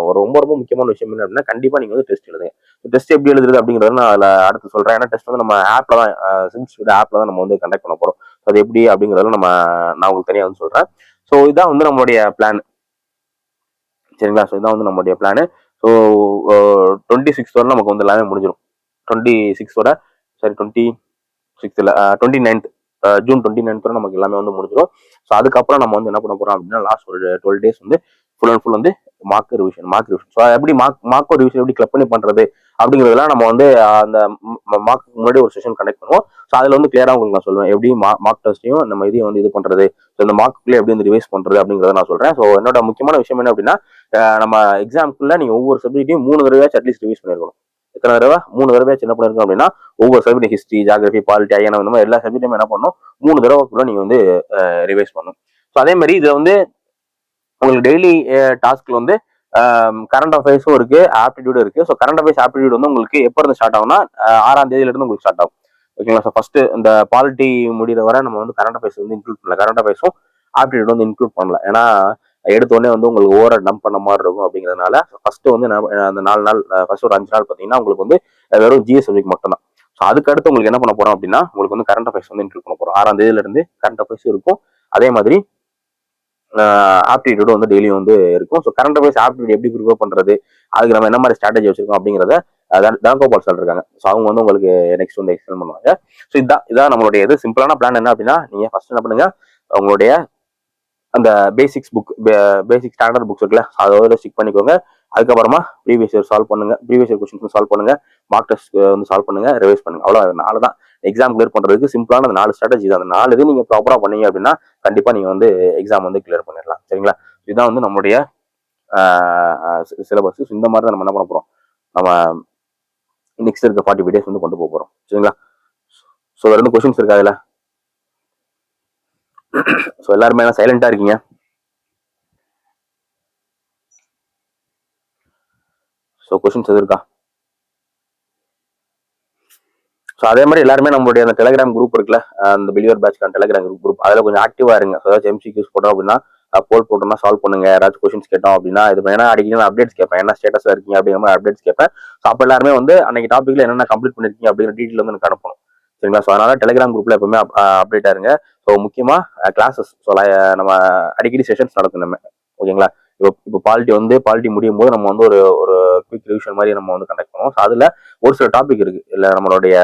S1: ஒரு ரொம்ப ரொம்ப முக்கியமான விஷயம் என்ன அப்படின்னா, கண்டிப்பா நீங்க வந்து டெஸ்ட் எழுதுங்க. டெஸ்ட் எப்படி எழுதுறது அப்படிங்கறத நான் அதில் அடுத்து சொல்றேன். ஏன்னா டெஸ்ட் வந்து நம்ம ஆப்ல தான் சிம்ஸ்பீட் ஆப்ல தான் நம்ம வந்து கண்டக்ட் பண்ண போறோம். அது எப்படி அப்படிங்கறத நான் உங்களுக்கு தனியாக வந்து சொல்றேன். ஸோ இதான் வந்து நம்மளுடைய பிளான். சரிங்களா? ஸோ இதான் வந்து நம்மளுடைய பிளான். ஸோ 26 வரை நமக்கு வந்து எல்லாமே முடிஞ்சிடும். 26 சரி 26 இல்லை 29th ஜூன் 29th வரை நமக்கு எல்லாமே வந்து முடிஞ்சிடும். ஸோ அதுக்கப்புறம் நம்ம வந்து என்ன பண்ண போறோம் அப்படின்னா, லாஸ்ட் ஒரு 12 days வந்து ஃபுல் அண்ட் ஃபுல் வந்து மார்க் ரிவிஷன். ஸோ எப்படி மார்க் ரிவிஷன் எப்படி கிளப் பண்ணி பண்றது அப்படிங்கிறதெல்லாம் நம்ம வந்து அந்த மார்க்கு முன்னாடி ஒரு செஷன் கண்டக்ட் பண்ணுவோம். ஸோ அதுல வந்து கிளியரா உங்களுக்கு நான் சொல்லுவேன், எப்படி மார்க் டெஸ்ட்டையும் நம்ம இதையும் வந்து இது பண்றது, இந்த மார்க்குள்ளே எப்படி வந்து ரிவைஸ் பண்றது அப்படிங்கிறத நான் சொல்றேன். ஸோ என்னோட முக்கியமான விஷயம் என்ன அப்படின்னா, நம்ம எக்ஸாம்க்குள்ள நீங்க ஒவ்வொரு சப்ஜெக்ட்டையும் 3 தடவையாச்சும் அட்லீஸ்ட் ரிவைஸ் பண்ணிருக்கணும். எத்தனை தடவை? 3 தடவையாச்சும் என்ன பண்ணிருக்கோம் அப்படின்னா, ஒவ்வொரு subject history, geography, polity, INM இந்த மாதிரி எல்லா சப்ஜெக்ட்டுமே என்ன பண்ணணும், 3 தடவைக்குள்ள நீங்க வந்து ரிவைஸ் பண்ணணும். ஸோ அதே மாதிரி இதுல வந்து உங்களுக்கு டெய்லி டாஸ்க்ல வந்து கரண்ட் அஃபேர்ஸும் இருக்கு, ஆப்டிடியூடும் இருக்கு. ஸோ கரண்ட் அஃபேர்ஸ் ஆப்டிடியூட் வந்து உங்களுக்கு எப்போ இருந்து ஸ்டார்ட் ஆகும்னா 6ஆம் தேதியில இருந்து உங்களுக்கு ஸ்டார்ட் ஆகும். ஓகேங்களா? ஸோ ஃபர்ஸ்ட் இந்த பாலிட்டி முடிகிற வரை நம்ம வந்து கரண்ட் அஃபேர்ஸ் வந்து இன்க்ளூட் பண்ணல. கரண்ட் அஃபேர்ஸும் ஆப்டிடியூட் வந்து இன்க்ளூட் பண்ணல. ஏன்னா எடுத்த உடனே வந்து உங்களுக்கு ஓவரா டம்ப் பண்ண மாதிரி இருக்கும் அப்படிங்கிறதுனால ஃபர்ஸ்ட் வந்து அந்த 4 நாள் ஃபர்ஸ்ட் ஒரு 5 நாள் பார்த்தீங்கன்னா உங்களுக்கு வந்து வெறும் ஜிஎஸ் சப்ஜெக்ட் மட்டும் தான். ஸோ அதுக்கடுத்து உங்களுக்கு என்ன பண்ண போறோம் அப்படின்னா, உங்களுக்கு வந்து கரண்ட் அஃபேர்ஸ் வந்து இன்க்ளூட் பண்ண போறோம். 6ஆம் தேதியில இருந்து கரண்ட் அஃபேர்ஸ் இருக்கும். அதே மாதிரி ஆப்டிடியூடும் வந்து டெய்லியும் வந்து இருக்கும். ஸோ கரண்ட் அஃபேர்ஸ் ஆப்டிடியூட் எப்படி ப்ரிப்பேர் பண்றது, அதுக்கு நம்ம என்ன மாதிரி ஸ்ட்ராட்டஜி வச்சிருக்கோம் அப்படிங்கிறத தனகோபால் சார் இருக்காங்க. ஸோ அவங்க வந்து உங்களுக்கு நெக்ஸ்ட் வந்து எக்ஸ்பிளைன் பண்ணுவாங்க. ஸோ இதான் நம்மளுடைய இது சிம்பிளான பிளான். என்ன அப்படின்னா, நீங்க ஃபர்ஸ்ட் என்ன பண்ணுங்க, உங்களுடைய அந்த பேசிக் ஸ்டாண்டர்ட் புக்ஸ் இருக்குல்ல, அதோட ஸ்டிக் பண்ணிக்கோங்க. அதுக்கப்புறமா ப்ரீவியஸ் இயர் சால்வ் பண்ணுங்க, ப்ரீவியஸ் இயர் கொஸ்டின்ஸ் சால்வ் பண்ணுங்க, மார்க் டெஸ்ட் வந்து சால்வ் பண்ணுங்க, ரிவைஸ் பண்ணுங்க. அவ்வளோ 4 தான் எக்ஸாம் கிளியர் பண்றதுக்கு சிம்பிளான அந்த 4 ஸ்ட்ராட்டஜி தான். அந்த 4 இது நீங்க ப்ராப்பரா பண்ணீங்க அப்படின்னா கண்டிப்பா நீங்க வந்து எக்ஸாம் வந்து கிளியர் பண்ணிடலாம். சரிங்களா? இதுதான் வந்து நம்மளுடைய சிலபஸ். இந்த மாதிரி தான் நம்ம என்ன பண்ண போறோம், நம்ம நெக்ஸ்ட் இருக்க 45 days வந்து கொண்டு போக போறோம். சரிங்களா? ஸோ வேற எந்த கொஸ்டின்ஸ் இருக்கா அதுல? ஸோ எல்லாருமே சைலண்டா இருக்கீங்க. ஸோ கொஸ்டின்ஸ் எது இருக்கா? ஸோ அதே மாதிரி எல்லாருமே நம்மளுடைய அந்த டெலிகிராம் குரூப் இருக்குல்ல, அந்த பிலியர் பேட்ச்க்கான டெலிகிராம் குரூப், அதில் கொஞ்சம் ஆக்டிவா இருங்க. ஏதாச்சும் எம்சிக்யூஸ் போட்டோம் அப்படின்னா போல் போட்டோம்னா சால்வ் பண்ணுங்க. யாராச்சும் கொஸ்டின்ஸ் கேட்டோம் அப்படின்னா இது ஏன்னா அடிக்கடி நான் அப்டேட்ஸ் கேட்பேன், என்ன ஸ்டேட்டஸ்ல இருக்கீங்க அப்படிங்கிற மாதிரி அப்டேட்ஸ் கேட்பேன். ஸோ அப்போ எல்லாருமே வந்து அன்னைக்கு டாபிக்ல என்னென்ன கம்ப்ளீட் பண்ணிருக்கீங்க அப்படிங்கிற டீட்டெயில் வந்து எனக்கு அனுப்பணும். சரிங்களா? ஸோ அதனால டெலிகிராம் குரூப்ல எப்பவுமே அப்டேட்டா இருங்க. ஸோ முக்கியமா கிளாஸஸ், ஸோ நம்ம அடிக்கடி செஷன்ஸ் நடக்கும் நம்ம. ஓகேங்களா? இப்போ பாலிட்டி முடியும் போது நம்ம வந்து ஒரு ஒரு குவிக் ரிவிஷன் மாதிரி நம்ம வந்து கண்டக்ட் பண்ணுவோம். ஸோ அதுல ஒரு சில டாபிக் இருக்கு, இல்ல நம்மளுடைய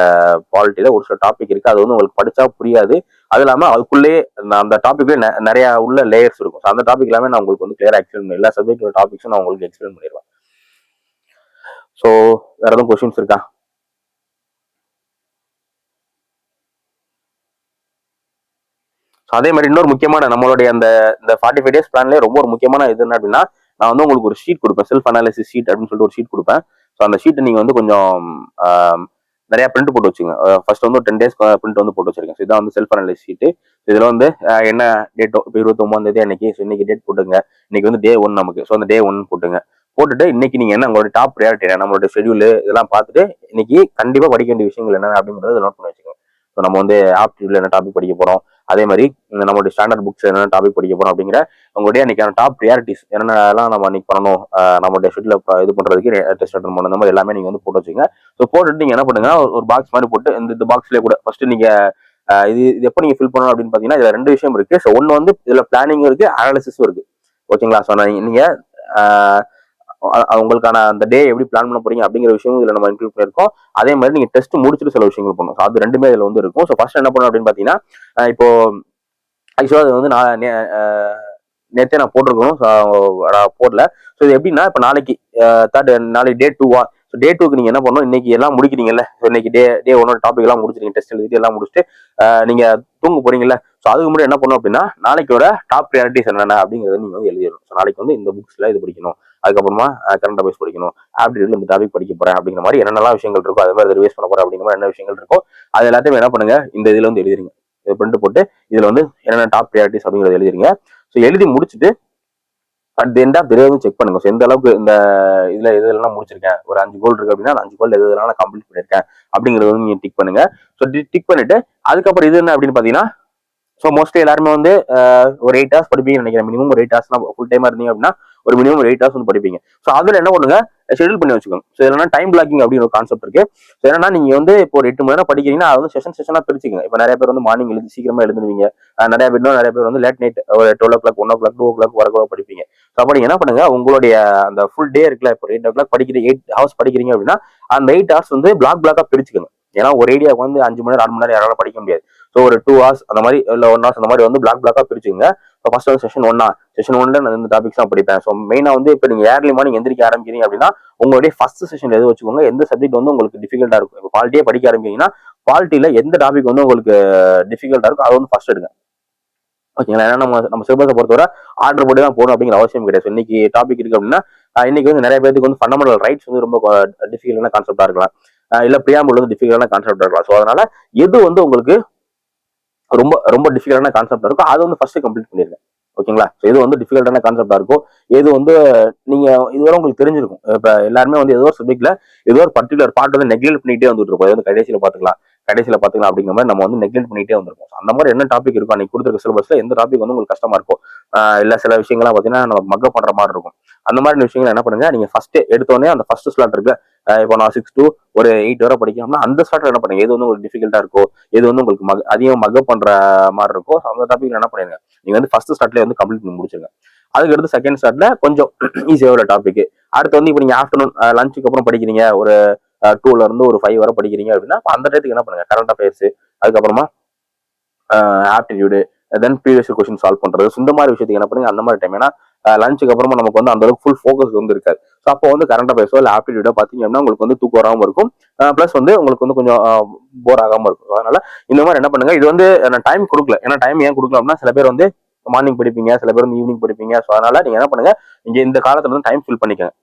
S1: பாலிட்டியில ஒரு சில டாபிக் இருக்கு, அது வந்து உங்களுக்கு படிச்சா புரியாது. அது இல்லாம அதுக்குள்ளேயே அந்த டாபிக்ல நிறைய உள்ள லேயர்ஸ் இருக்கும். அந்த டாபிக் எல்லாமே நான் உங்களுக்கு வந்து கிளியரா எக்ஸ்பிளைன் பண்ணி எல்லா சப்ஜெக்டோட டாபிக்ஸும் நான் உங்களுக்கு எக்ஸ்பிளைன் பண்ணிடுவேன். ஸோ வேற எதுவும் கொஸ்டின்ஸ் இருக்கா? அதே மாதிரி இன்னொரு முக்கியமான நம்மளுடைய அந்த 45 days பிளான்லேயே ரொம்ப ஒரு முக்கியமான இது என்ன அப்படின்னா, நான் வந்து உங்களுக்கு ஒரு ஷீட் கொடுப்பேன், செல்ஃப் அனாலிசிஸ் ஷீட் அப்படின்னு சொல்லிட்டு ஒரு ஷீட் கொடுப்பேன். ஸோ அந்த ஷீட்டை நீங்க வந்து கொஞ்சம் நிறைய பிரிண்ட் போட்டு வச்சுங்க. ஃபர்ஸ்ட் வந்து ஒரு 10 days பிரிண்ட் வந்து போட்டு வச்சிருக்கேன். இதான் வந்து செல்ஃப் அனாலிசிஸ் ஷீட். இதுல வந்து என்ன டேட்டோ இப்போ 29 அன்னைக்கு, ஸோ இன்னைக்கு டேட் போட்டுங்க. இன்னைக்கு வந்து டே 1 நமக்கு. ஸோ அந்த டே 1 போட்டுங்க. போட்டுட்டு இன்னைக்கு நீங்க என்ன உங்களோட டாப் ப்ரையாரிட்டி, நம்மளோட ஷெடியூல் இதெல்லாம் பார்த்துட்டு இன்னைக்கு கண்டிப்பா படிக்க வேண்டிய விஷயங்கள் என்ன அப்படிங்கறத நோட் பண்ணி வச்சுக்கோங்க. ஸோ நம்ம வந்து ஆப்டிடியூட்ல என்ன டாபிக் படிக்க போறோம், அதே மாதிரி நம்மளுடைய ஸ்டாண்டர்ட் புக்ஸ் என்னென்ன டாபிக் படிக்க போறோம் அப்படிங்கிற உங்களுடைய அன்னைக்கான டாப் ப்ரியாரிட்டிஸ் என்னென்னலாம் நம்ம அன்னைக்கு பண்ணணும், நம்மளுடைய ஷெட்யூல இது பண்றதுக்கு டெஸ்ட் அட்டன் பண்ணணும், இந்த மாதிரி எல்லாமே நீங்க வந்து போட்டு வச்சுங்க. ஸோ போட்டுட்டு நீங்க என்ன பண்ணுங்க, ஒரு பாக்ஸ் மாதிரி போட்டு இந்த பாக்ஸ்லேயே கூட ஃபர்ஸ்ட் நீங்க இது எப்போ நீங்க ஃபில் பண்ணணும் அப்படின்னு பாத்தீங்கன்னா, இதுல 2 விஷயம் இருக்கு. ஸோ ஒன்னு வந்து இதுல பிளானிங்கும் இருக்கு, அனாலிசிஸும் இருக்கு. ஓகேங்களா? ஸோ நீங்க உங்களுக்கான அந்த டே எப்படி பிளான் பண்ண போறீங்க அப்படிங்கிற விஷயம் இதுல நம்ம இன்க்ளூட் பண்ணிருக்கோம். அதே மாதிரி நீங்க டெஸ்ட் முடிச்சுட்டு சில விஷயங்கள் பண்ணும். அது ரெண்டுமே இதுல வந்து இருக்கும். ஸோ ஃபர்ஸ்ட் என்ன பண்ணணும் அப்படின்னு பாத்தீங்கன்னா, இப்போ ஆக்சுவலா அது வந்து நேற்றே நான் போட்டிருக்கணும், நான் போடல. ஸோ இது எப்படின்னா, இப்போ நாளைக்கு நாளைக்கு டே 2 ஸோ டே 2க்கு நீங்க என்ன பண்ணணும், இன்னைக்கு எல்லாம் முடிக்கிறீங்கல்ல, இன்னைக்கு டே 1 டாபிக் எல்லாம் முடிச்சிருக்கீங்க, டெஸ்ட் எழுதிட்டு எல்லாம் முடிச்சுட்டு நீங்க தூங்க போறீங்கல்ல. ஸோ அதுக்கு முன்னாடி என்ன பண்ணணும் அப்படின்னா, நாளைக்கோட டாப் ப்ரியாரிட்டிஸ் என்னென்ன அப்படிங்கிறத நீங்க வந்து எழுதிடணும். ஸோ நாளைக்கு வந்து இந்த புக்ஸ்ல இது படிக்கணும், அதுக்கப்புறமா கரண்ட் அஃபேர்ஸ் படிக்கணும், ஆப்டிடியூட்ல இந்த டாபிக் படிக்க போறேன் அப்படிங்கிற மாதிரி என்னென்னலாம் விஷயங்கள் இருக்கோ, அது மாதிரி ரிவைஸ் பண்ண போறேன் அப்படிங்கிற மாதிரி என்ன விஷயங்கள் இருக்கோ அது எல்லாத்தையும் என்ன பண்ணுங்க, இந்த இதுல வந்து எழுதிருங்க. பிரிண்ட் போட்டு இதுல வந்து என்னென்ன டாப் ப்ரையாரிட்டிஸ் அப்படிங்கறத எழுதிருங்க. ஸோ எழுதி முடிச்சுட்டு at the end of the day வந்து செக் பண்ணுங்க. எந்த அளவுக்கு இந்த இதுல எதெல்லாம் முடிச்சிருக்கேன், ஒரு 5 கோல் இருக்கு அப்படின்னா அந்த 5 கோல் எதெல்லாம் நான் கம்ப்ளீட் பண்ணிருக்கேன் அப்படிங்கறது வந்து நீங்க டிக் பண்ணுங்க. ஸோ டிக் பண்ணிட்டு அதுக்கப்புறம் இது என்ன அப்படின்னு பாத்தீங்கன்னா, ஸோ மோஸ்ட்லி எல்லாருமே வந்து ஒரு 8 ஹவர்ஸ் படிப்பீங்கன்னு நினைக்கிறேன். மினிமம் ஒரு 8 ஹவர்ஸ் ஃபுல் டைமா இருந்தீங்க அப்படின்னா ஒரு மினிமம் ஒரு 8 ஹவர்ஸ் வந்து படிப்பீங்க. ஸோ அதுல என்ன பண்ணுங்க, ஷெட்யூல் பண்ணி வச்சுக்கோங்க. ஸோ என்னன்னா டைம் பிளாக்கிங் அப்படின்னு ஒரு கான்செப்ட் இருக்கு. ஸோ என்னன்னா நீங்க வந்து இப்போ ஒரு 8 மணி நேரம் படிக்கிறீங்கன்னா அது வந்து செஷனா பிரிச்சுக்கோங்க. இப்போ நிறைய பேர் வந்து மார்னிங் எழுதி சீக்கிரமா எழுதுவீங்க. நிறைய பேர் வந்து லேட் நைட் ஒரு 12 o'clock 1 o'clock 2 o'clock வர படிப்பீங்க. ஸோ அப்ப நீங்க என்ன பண்ணுங்க, உங்களுடைய அந்த ஃபுல் டே இருக்குல்ல, இப்போ 8 o'clock படிக்கிறீங்க, 8 ஹவர்ஸ் படிக்கிறீங்க அப்படின்னா அந்த 8 ஹவர்ஸ் வந்து பிளாக்கா பிரிச்சுக்கோங்க. ஏன்னா ஒரு ஐடியாவுக்கு வந்து 5 மணி நேரம் 6 மணி நேரம் யாராலும் படிக்க முடியாது. ஸோ ஒரு 2 ஹவர்ஸ் அந்த மாதிரி இல்ல 1 ஹவர்ஸ் அந்த மாதிரி வந்து பிளாக்கா பிரிச்சுக்கோங்க. ஃபர்ஸ்ட் வந்து செஷன் 1 நான் இந்த டாபிக்ஸ் தான் படிப்பேன். ஸோ மெயினா வந்து இப்போ நீங்க ஏர்லி மார்னிங் எந்திரிக்க ஆரம்பிக்கிறீங்க அப்படின்னா உங்களுடைய ஃபர்ஸ்ட் செஷன் எது வச்சுக்கோங்க, எந்த சப்ஜெக்ட் வந்து உங்களுக்கு டிஃபிகல்ட்டா இருக்கும். இப்போ பாலிட்டியே படிக்க ஆரம்பிக்கிறீங்கன்னா பாலிட்டியில எந்த டாபிக் வந்து உங்களுக்கு டிஃபிகல்ட்டா இருக்கும் அதை வந்து ஃபர்ஸ்ட் எடுங்க. ஓகேங்களா? ஏன்னா நம்ம சிலபஸை பொறுத்தவரை ஆர்டர் போட்டு தான் போகணும் அப்படிங்கிற அவசியம் கிடையாது. இன்னைக்கு டாபிக் இருக்கு அப்படின்னா இன்னைக்கு வந்து நிறைய பேருக்கு வந்து ஃபண்டமெண்டல் ரைட்ஸ் வந்து ரொம்ப டிஃபிகல்ட்டான கான்செப்டா இருக்கலாம், இல்ல பிரியாம்பிள் வந்து டிஃபிகல்ட்டான கான்செப்டா இருக்கலாம். ஸோ அதனால எது வந்து உங்களுக்கு ரொம்ப ரொம்ப டிஃபிகல்ட்டான கான்செப்டா இருக்கும் அதை வந்து ஃபர்ஸ்ட் கம்ப்ளீட் பண்ணிருங்க. ஓகேங்களா? எது வந்து டிஃபிகல்ட்டான கான்செப்டா இருக்கும், எது வந்து நீங்க இதுவரை உங்களுக்கு தெரிஞ்சிருக்கும். இப்ப எல்லாருமே வந்து ஏதோ ஒரு சப்ஜெக்ட்ல ஏதோ ஒரு பர்டிகுலர் பார்ட் வந்து நெக்லெக்ட் பண்ணிட்டே வந்துட்டு இருப்போம். வந்து கடைசியில பாத்துக்கலாம் அப்படிங்கிற மாதிரி நம்ம வந்து நெக்லெக்ட் பண்ணிட்டே வந்திருக்கோம். அந்த மாதிரி என்ன டாபிக் இருக்கும் அன்னைக்கு கொடுத்துருக்க சிலபஸ்ல எந்த டாபிக் வந்து உங்களுக்கு கஷ்டமா இருக்கும், இல்ல சில விஷயங்கள்லாம் பாத்தீங்கன்னா நம்ம மக்கப் பண்ற மாதிரி இருக்கும். அந்த மாதிரி விஷயங்கள் என்ன பண்ணுங்க, நீங்க ஃபர்ஸ்ட் எடுத்தோடனே அந்த ஃபர்ஸ்ட் ஸ்லாட் இருக்கு, இப்போ நான் 6 to ஒரு 8 வரை படிக்கணும்னா அந்த ஸ்லாட்ல என்ன பண்ணுங்க, எது வந்து உங்களுக்கு டிஃபிகல்ட்டா இருக்கோ, எது வந்து உங்களுக்கு அதிகம் மக்கப் பண்ற மாதிரி இருக்கோ அந்த டாபிக் என்ன பண்ணுங்க, நீங்க வந்து ஃபர்ஸ்ட் ஸ்டார்ட்ல வந்து கம்ப்ளீட் பண்ணி முடிச்சிருங்க. அதுக்கு அடுத்து செகண்ட் ஸ்டார்ட்ல கொஞ்சம் ஈஸியா ஒரு டாபிக். அடுத்து வந்து இப்போ நீங்க ஆஃப்டர்நூன் லஞ்சுக்கு அப்புறம் படிக்கிறீங்க, ஒரு 2ல இருந்து ஒரு 5 வரை படிக்கிறீங்க அப்படின்னா அந்த டயத்துக்கு என்ன பண்ணுங்க, கரண்ட் அஃபேர்ஸ், அதுக்கப்புறமா ஆப்டிடியூடு, தென் ப்ரீவியஸ் கொஸ்டின் சால்வ் பண்றது, இந்த மாதிரி விஷயத்துக்கு என்ன பண்ணுங்க அந்த மாதிரி டைம். ஏன்னா லஞ்சுக்கு அப்புறமா நமக்கு வந்து அந்த அளவுக்கு ஃபுல் ஃபோக்கஸ் வந்து இருக்காது. ஸோ அப்போ வந்து கரண்ட் அஃபேர்ஸோ இல்லை ஆப்டிடியூடோ பார்த்தீங்க அப்படின்னா உங்களுக்கு வந்து தூக்கம் வராமல் இருக்கும், ப்ளஸ் வந்து உங்களுக்கு வந்து கொஞ்சம் போர் ஆகாம இருக்கும். அதனால இந்த மாதிரி என்ன பண்ணுங்க, இது வந்து நான் டைம் கொடுக்கல. ஏன்னா டைம் ஏன் கொடுக்கல அப்படின்னா சில பேர் வந்து மார்னிங் படிப்பீங்க, சில பேர் வந்து ஈவினிங் படிப்பீங்க. ஸோ அதனால நீங்க என்ன பண்ணுங்க, இங்க இந்த காலத்துல வந்து டைம் ஃபில் பண்ணிக்கங்க.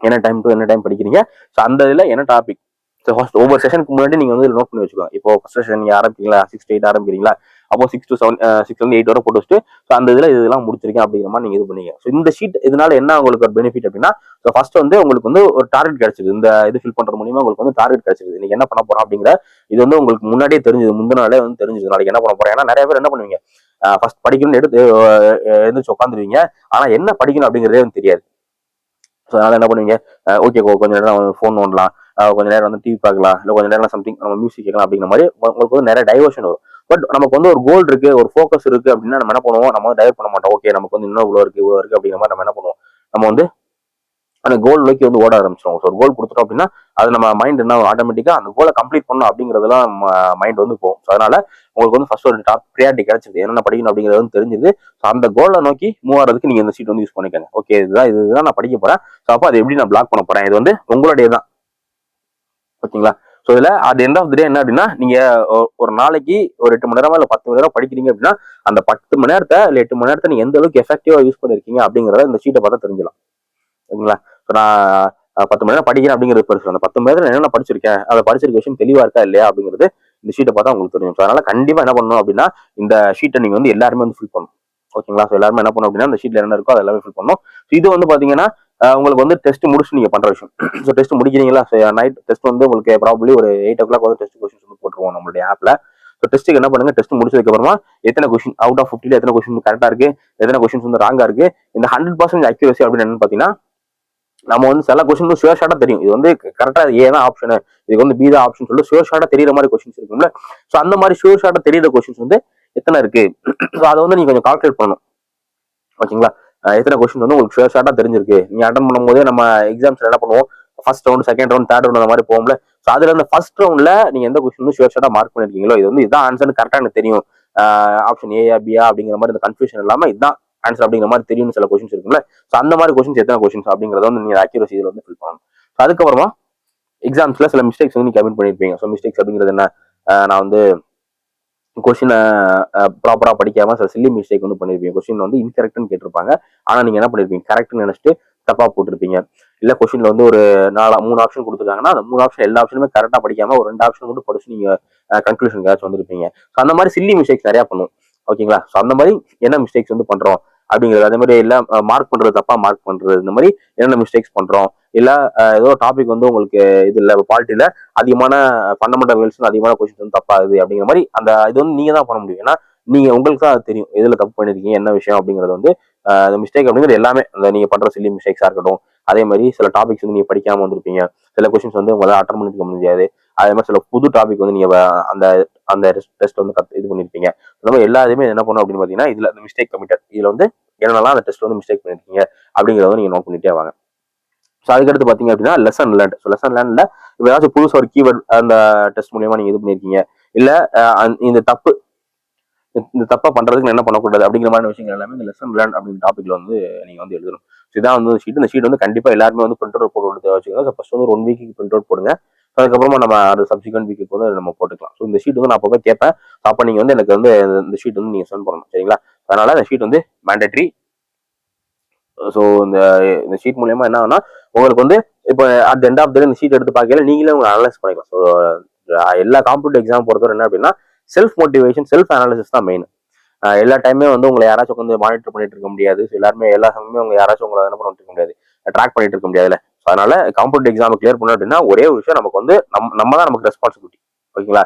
S1: என்ன டைம் டு என்ன டைம் படிக்கிறீங்க, ஸோ அந்த இதில் என்ன டாபிக். ஸோ ஒவ்வொரு செஷனுக்கு முன்னாடி நீங்க வந்து நோட் பண்ணி வச்சுக்கோங்க. இப்போ ஃபர்ஸ்ட் செஷன் நீங்க ஆரம்பிக்கிறீங்களா, 6 to 8 ஆரம்பிக்கிறீங்களா, அப்போ 6 to 7 6 8 வரை போட்டு வச்சுட்டு ஸோ அந்த இதில் இதெல்லாம் முடிச்சிருக்கேன் அப்படிங்கிற மாதிரி நீங்க இது பண்ணீங்க. ஸோ இந்த ஷீட் இதனால என்ன உங்களுக்கு ஒரு பெனிஃபிட் அப்படின்னா, ஸோ ஃபர்ஸ்ட் வந்து உங்களுக்கு வந்து ஒரு டார்கெட் கிடைச்சிருக்கு. இந்த இது ஃபில் பண்ற மூலியமா உங்களுக்கு வந்து டார்கெட் கிடைச்சிருக்கு. நீங்க என்ன பண்ண போறோம் அப்படிங்கிற இது வந்து உங்களுக்கு முன்னாடியே தெரிஞ்சது, முந்தின நாளே வந்து தெரிஞ்சது நாளைக்கு என்ன பண்ண போறோம். ஏன்னா நிறைய பேர் என்ன பண்ணுவீங்க, ஃபர்ஸ்ட் படிக்கணும்னு எடுத்து எழுந்திரிச்சு உட்காந்துருவீங்க, ஆனா என்ன படிக்கணும் அப்படிங்கிறதே வந்து தெரியாது. ஸோ அதனால என்ன பண்ணுவீங்க, ஓகே கொஞ்ச நேரம் ஃபோன் நோண்டலாம், கொஞ்ச நேரம் வந்து டிவி பார்க்கலாம், இல்லை கொஞ்ச நேரம் சம்திங் நம்ம மியூசிக் கேட்கலாம் அப்படிங்கிற மாதிரி உங்களுக்கு வந்து நிறைய டைவர்ஷன் வரும். பட் நமக்கு வந்து ஒரு கோல் இருக்கு, ஒரு ஃபோக்கஸ் இருக்கு அப்படின்னா நம்ம என்ன பண்ணுவோம், நம்ம வந்து டைவர்ட் பண்ண மாட்டோம். ஓகே நமக்கு வந்து இன்னும் இவ்வளோ இருக்கு அப்படிங்கிற மாதிரி நம்ம என்ன பண்ணுவோம், நம்ம வந்து அந்த கோல் நோக்கி வந்து ஓட ஆரம்பிச்சிடும். ஒரு கோல் கொடுத்துட்டோம் அப்படின்னா அது நம்ம மைண்ட் என்ன ஆட்டோமேட்டிக்கா அந்த கோலை கம்ப்ளீட் பண்ணணும் அப்படிங்கிறதுலாம் மைண்ட் வந்து போகும். ஸோ அதனால உங்களுக்கு வந்து ஃபர்ஸ்ட் ஒரு டாப் ப்ரியாரிட்டி கிடைச்சிது, என்னென்ன படிக்கணும் அப்படிங்கிறது வந்து தெரிஞ்சுது. ஸோ அந்த கோலை நோக்கி மூவ் ஆகிறதுக்கு நீங்க இந்த சீட் வந்து யூஸ் பண்ணிக்கோங்க. ஓகே இதுதான் நான் படிக்க போறேன், ஸோ அப்போ அது எப்படி நான் பிளாக் பண்ண போறேன், இது வந்து உங்களுடைய தான். ஓகேங்களா? ஸோ இதுல அட் எண்ட் ஆஃப் தி டே என்ன அப்படின்னா, நீங்க ஒரு நாளைக்கு ஒரு 8 மணி நேரமா இல்லை 10 மணி நேரம் படிக்கிறீங்க அப்படின்னா அந்த 10 மணி நேரத்தை இல்லை 8 மணி நேரத்தை நீங்க எந்த அளவுக்கு எஃபெக்டிவா யூஸ் பண்ணிருக்கீங்க அப்படிங்கிறத இந்த சீட்டை பார்த்தா தெரிஞ்சிடலாம். ஓகேங்களா? ஸோ நான் 10 மணி நேரம் படிக்கிறேன் அப்படிங்கிறது பெருசு. அந்த 10 மணி நேரத்தில் என்னென்ன படிச்சிருக்கேன், அதை படிச்சிருக்க விஷயம் தெளிவா இருக்கா இல்லையா அப்படிங்கிறது இந்த ஷீட்டை பார்த்தா உங்களுக்கு தெரியும். ஸோ அதனால கண்டிப்பா என்ன பண்ணணும் அப்படின்னா இந்த ஷீட்டை நீங்க வந்து எல்லாருமே வந்து ஃபில் பண்ணணும். ஓகேங்களா? ஸோ எல்லாருமே என்ன பண்ணணும் அப்படின்னா இந்த ஷீட்ல என்ன இருக்கோ அது எல்லாமே ஃபில் பண்ணணும். இது வந்து பாத்தீங்கன்னா உங்களுக்கு வந்து டெஸ்ட் முடிச்சு நீங்க பண்ற விஷயம். ஸோ டெஸ்ட் முடிக்கிறீங்களா, நைட் டெஸ்ட் வந்து உங்களுக்கு ப்ராபப்ளி ஒரு 8 o'clock வந்து டெஸ்ட் கொஸ்டின்ஸ் வந்து போட்டுருவோம் நம்மளுடைய ஆப்ல. ஸோ டெஸ்ட்டுக்கு என்ன பண்ணுங்க, டெஸ்ட் முடிச்சதுக்கு அப்புறமா எத்தனை கொஸ்டின் அவுட் ஆஃப் 50 எத்தனை கொஸ்டின் கரெக்டா இருக்கு, எத்தனை கொஸ்டின்ஸ் வந்து ராங்கா இருக்கு, இந்த 100% அக்யூரசி அப்படின்னு என்னன்னு பாத்தீங்கன்னா நம்ம வந்து சில கொஸ்டின் ஷுவர் ஷார்ட்டா தெரியும், இது வந்து கரெக்டா ஏ தான் ஆப்ஷன், இதுக்கு வந்து பி தான் ஆப்ஷன் சொல்லி ஷுவர் ஷார்ட்டா தெரியற மாதிரி கொஸ்டின்ஸ் இருக்கும்ல. ஸோ அந்த மாதிரி ஷுவர் ஷார்ட்டா தெரியாத கொஸ்டின்ஸ் வந்து எத்தனை இருக்கு, ஸோ அதை வந்து நீங்க கொஞ்சம் கால்குலேட் பண்ணணும். ஓகேங்களா? எத்தனை கொஸ்டின் வந்து உங்களுக்கு ஷுவர் ஷார்ட்டா தெரிஞ்சிருக்கு. நீங்க அட்டன் பண்ணும்போதே நம்ம எக்ஸாம்ஸ்ல என்ன பண்ணுவோம், first round, second round, third round அந்த மாதிரி போகும்ல. ஸோ அதுல இந்த ஃபர்ஸ்ட் ரவுண்ட்ல நீங்க எந்த கொஸ்டின் வந்து ஷுவர் ஷார்ட்டா மார்க் பண்ணிருக்கீங்களோ, இது வந்து இதான் ஆன்சர்னு கரெக்டா எனக்கு தெரியும், ஆப்ஷன் ஏயா பியா அப்படிங்கிற மாதிரி இந்த கன்ஃபியூஷன் இல்லாம இதான் ஆன்சர் அப்படிங்கிற மாதிரி தெரியும் சில கொஸ்டின்ஸ் இருக்குல்ல. ஸோ அந்த மாதிரி கொஸ்டின்ஸ் எத்தனை கொஸ்டின்ஸ் அப்படிங்கிறத வந்து நீங்க அக்யூரசி இதில் வந்து ஃபில் பண்ணணும். ஸோ அதுக்கப்புறமா எக்ஸாம்ஸ்ல சில மிஸ்டேக்ஸ் வந்து நீங்க கமிட் பண்ணிருப்பீங்க. ஸோ மிஸ்டேக்ஸ் அப்படிங்கிறது என்ன, நான் வந்து கொஸ்டினை ப்ராப்பரா படிக்காம சில சில்லி மிஸ்டேக் வந்து பண்ணிருப்பீங்க. கொஸ்டின் வந்து இன்கரெக்ட்னு கேட்டிருப்பாங்க, ஆனா நீங்க என்ன பண்ணிருப்பீங்க, கரெக்ட்னு நினைச்சிட்டு தப்பா போட்டிருப்பீங்க. இல்ல கொஸ்டின்ல வந்து ஒரு 3 ஆப்ஷன் கொடுத்துருக்காங்கன்னா அந்த 3 ஆப்ஷன் எல்லா ஆப்ஷனுமே கரெக்டா படிக்காம ஒரு 2 ஆப்ஷன் மட்டும் படிச்சு நீங்க கன்க்ளூஷன் ஏதாச்சும் வந்திருப்பீங்க. ஸோ அந்த மாதிரி சில்லி மிஸ்டேக்ஸ் நிறைய பண்ணுவோம். ஓகேங்களா? ஸோ அந்த மாதிரி என்ன மிஸ்டேக்ஸ் வந்து பண்றோம் அப்படிங்கிறது, அதே மாதிரி எல்லாம் மார்க் பண்றது தப்பா மார்க் பண்றது, இந்த மாதிரி என்னென்ன மிஸ்டேக்ஸ் பண்றோம், இல்ல ஏதோ டாபிக் வந்து உங்களுக்கு இது இல்ல பாலிட்டியில அதிகமான ஃபண்டமெண்டல் அதிகமான கொஸ்டின் வந்து தப்பாகுது அப்படிங்கிற மாதிரி அந்த இது வந்து நீங்க தான் பண்ண முடியும். ஏன்னா நீங்க உங்களுக்கு தான் அது தெரியும் எதுல தப்பு பண்ணிருக்கீங்க என்ன விஷயம் அப்படிங்கிறது வந்து அந்த மிஸ்டேக் அப்படிங்கிறது எல்லாமே அந்த நீங்க பண்ற சில்லி மிஸ்டேக்ஸா இருக்கட்டும். அதே மாதிரி சில டாபிக்ஸ் வந்து நீங்க படிக்காம வந்திருப்பீங்க, சில கொஸ்டின்ஸ் வந்து உங்களால அட்டன் பண்ணிருக்க முடியாது, அதே மாதிரி சில புது டாபிக் வந்து நீங்க அந்த அந்த டெஸ்ட் வந்து இது பண்ணிருப்பீங்க. நம்ம எல்லாத்தையுமே என்ன பண்ணும் அப்படின்னு பாத்தீங்கன்னா இதுல அந்த மிஸ்டேக் கமிட்டட் இதுல வந்து என்னென்னலாம் அந்த டெஸ்ட் வந்து மிஸ்டேக் பண்ணிருக்கீங்க அப்படிங்கிறத நீங்க நோட் பண்ணிட்டே வாங்க. ஸோ அதுக்கடுத்து பாத்தீங்க அப்படின்னா லெசன் லேர்ன். ஸோ லெசன் லேர்ன்ல இப்போ ஏதாச்சும் புதுசா ஒரு கீவேர்ட் அந்த டெஸ்ட் மூலியமா நீங்க இது பண்ணிருக்கீங்க, இல்ல இந்த தப்பு இந்த தப்பா பண்றதுக்கு என்ன பண்ணக்கூடாது அப்படிங்கிற மாதிரி விஷயங்கள் எல்லாமே இந்த லெசன் லேர்ன் அப்படிங்கிற டாபிக்ல வந்து நீங்க வந்து எழுதணும். இதான் வந்து ஷீட். இந்த ஷீட் வந்து கண்டிப்பா எல்லாருமே வந்து பிரிண்ட் அவுட் போட்டு வச்சுக்கோங்க. ஃபர்ஸ்ட் வந்து ஒரு 1 வீக்கு பிரிண்ட் அவுட் போடுங்க. அதுக்கப்புறமா நம்ம அது சப்சிக்வெண்ட் வீக்கு வந்து நம்ம போட்டுக்கலாம். ஸோ இந்த ஷீட் வந்து நான் அப்போ கேட்பேன். அப்போ நீங்க வந்து எனக்கு வந்து இந்த ஷீட் வந்து நீங்க சென்ட் பண்ணணும். சரிங்களா? அதனால இந்த ஷீட் வந்து மேண்டேட்ரி. ஸோ இந்த ஷீட் மூலியமா என்ன ஆகும்னா உங்களுக்கு வந்து இப்போ அட் எண்ட் ஆஃப் த இந்த ஷீட் எடுத்து பார்க்கல நீங்களே உங்க அனலைஸ் பண்ணிக்கலாம். ஸோ எல்லா காம்படிட்டிவ் எக்ஸாம் பொறுத்தவரை என்ன அப்படின்னா செல்ஃப் மோட்டிவேஷன் செல்ஃப் அனாலிசிஸ் தான் மெயின். எல்லா டைமே வந்து உங்களை யாராச்சும் வந்து மானிட்டர் பண்ணிட்டு இருக்க முடியாது. எல்லாருமே எல்லா சமயமே உங்க யாராச்சும் உங்களை என்ன பண்ணிட்டு இருக்க முடியாது, ட்ராக் பண்ணிட்டு இருக்க முடியாதுல்ல. அதனால காம்படிட்டிவ் எக்ஸாம் கிளியர் பண்ணணும் அப்படின்னா ஒரே ஒரு விஷயம், நமக்கு வந்து நம்ம தான் நமக்கு ரெஸ்பான்சிபிலிட்டி. ஓகேங்களா?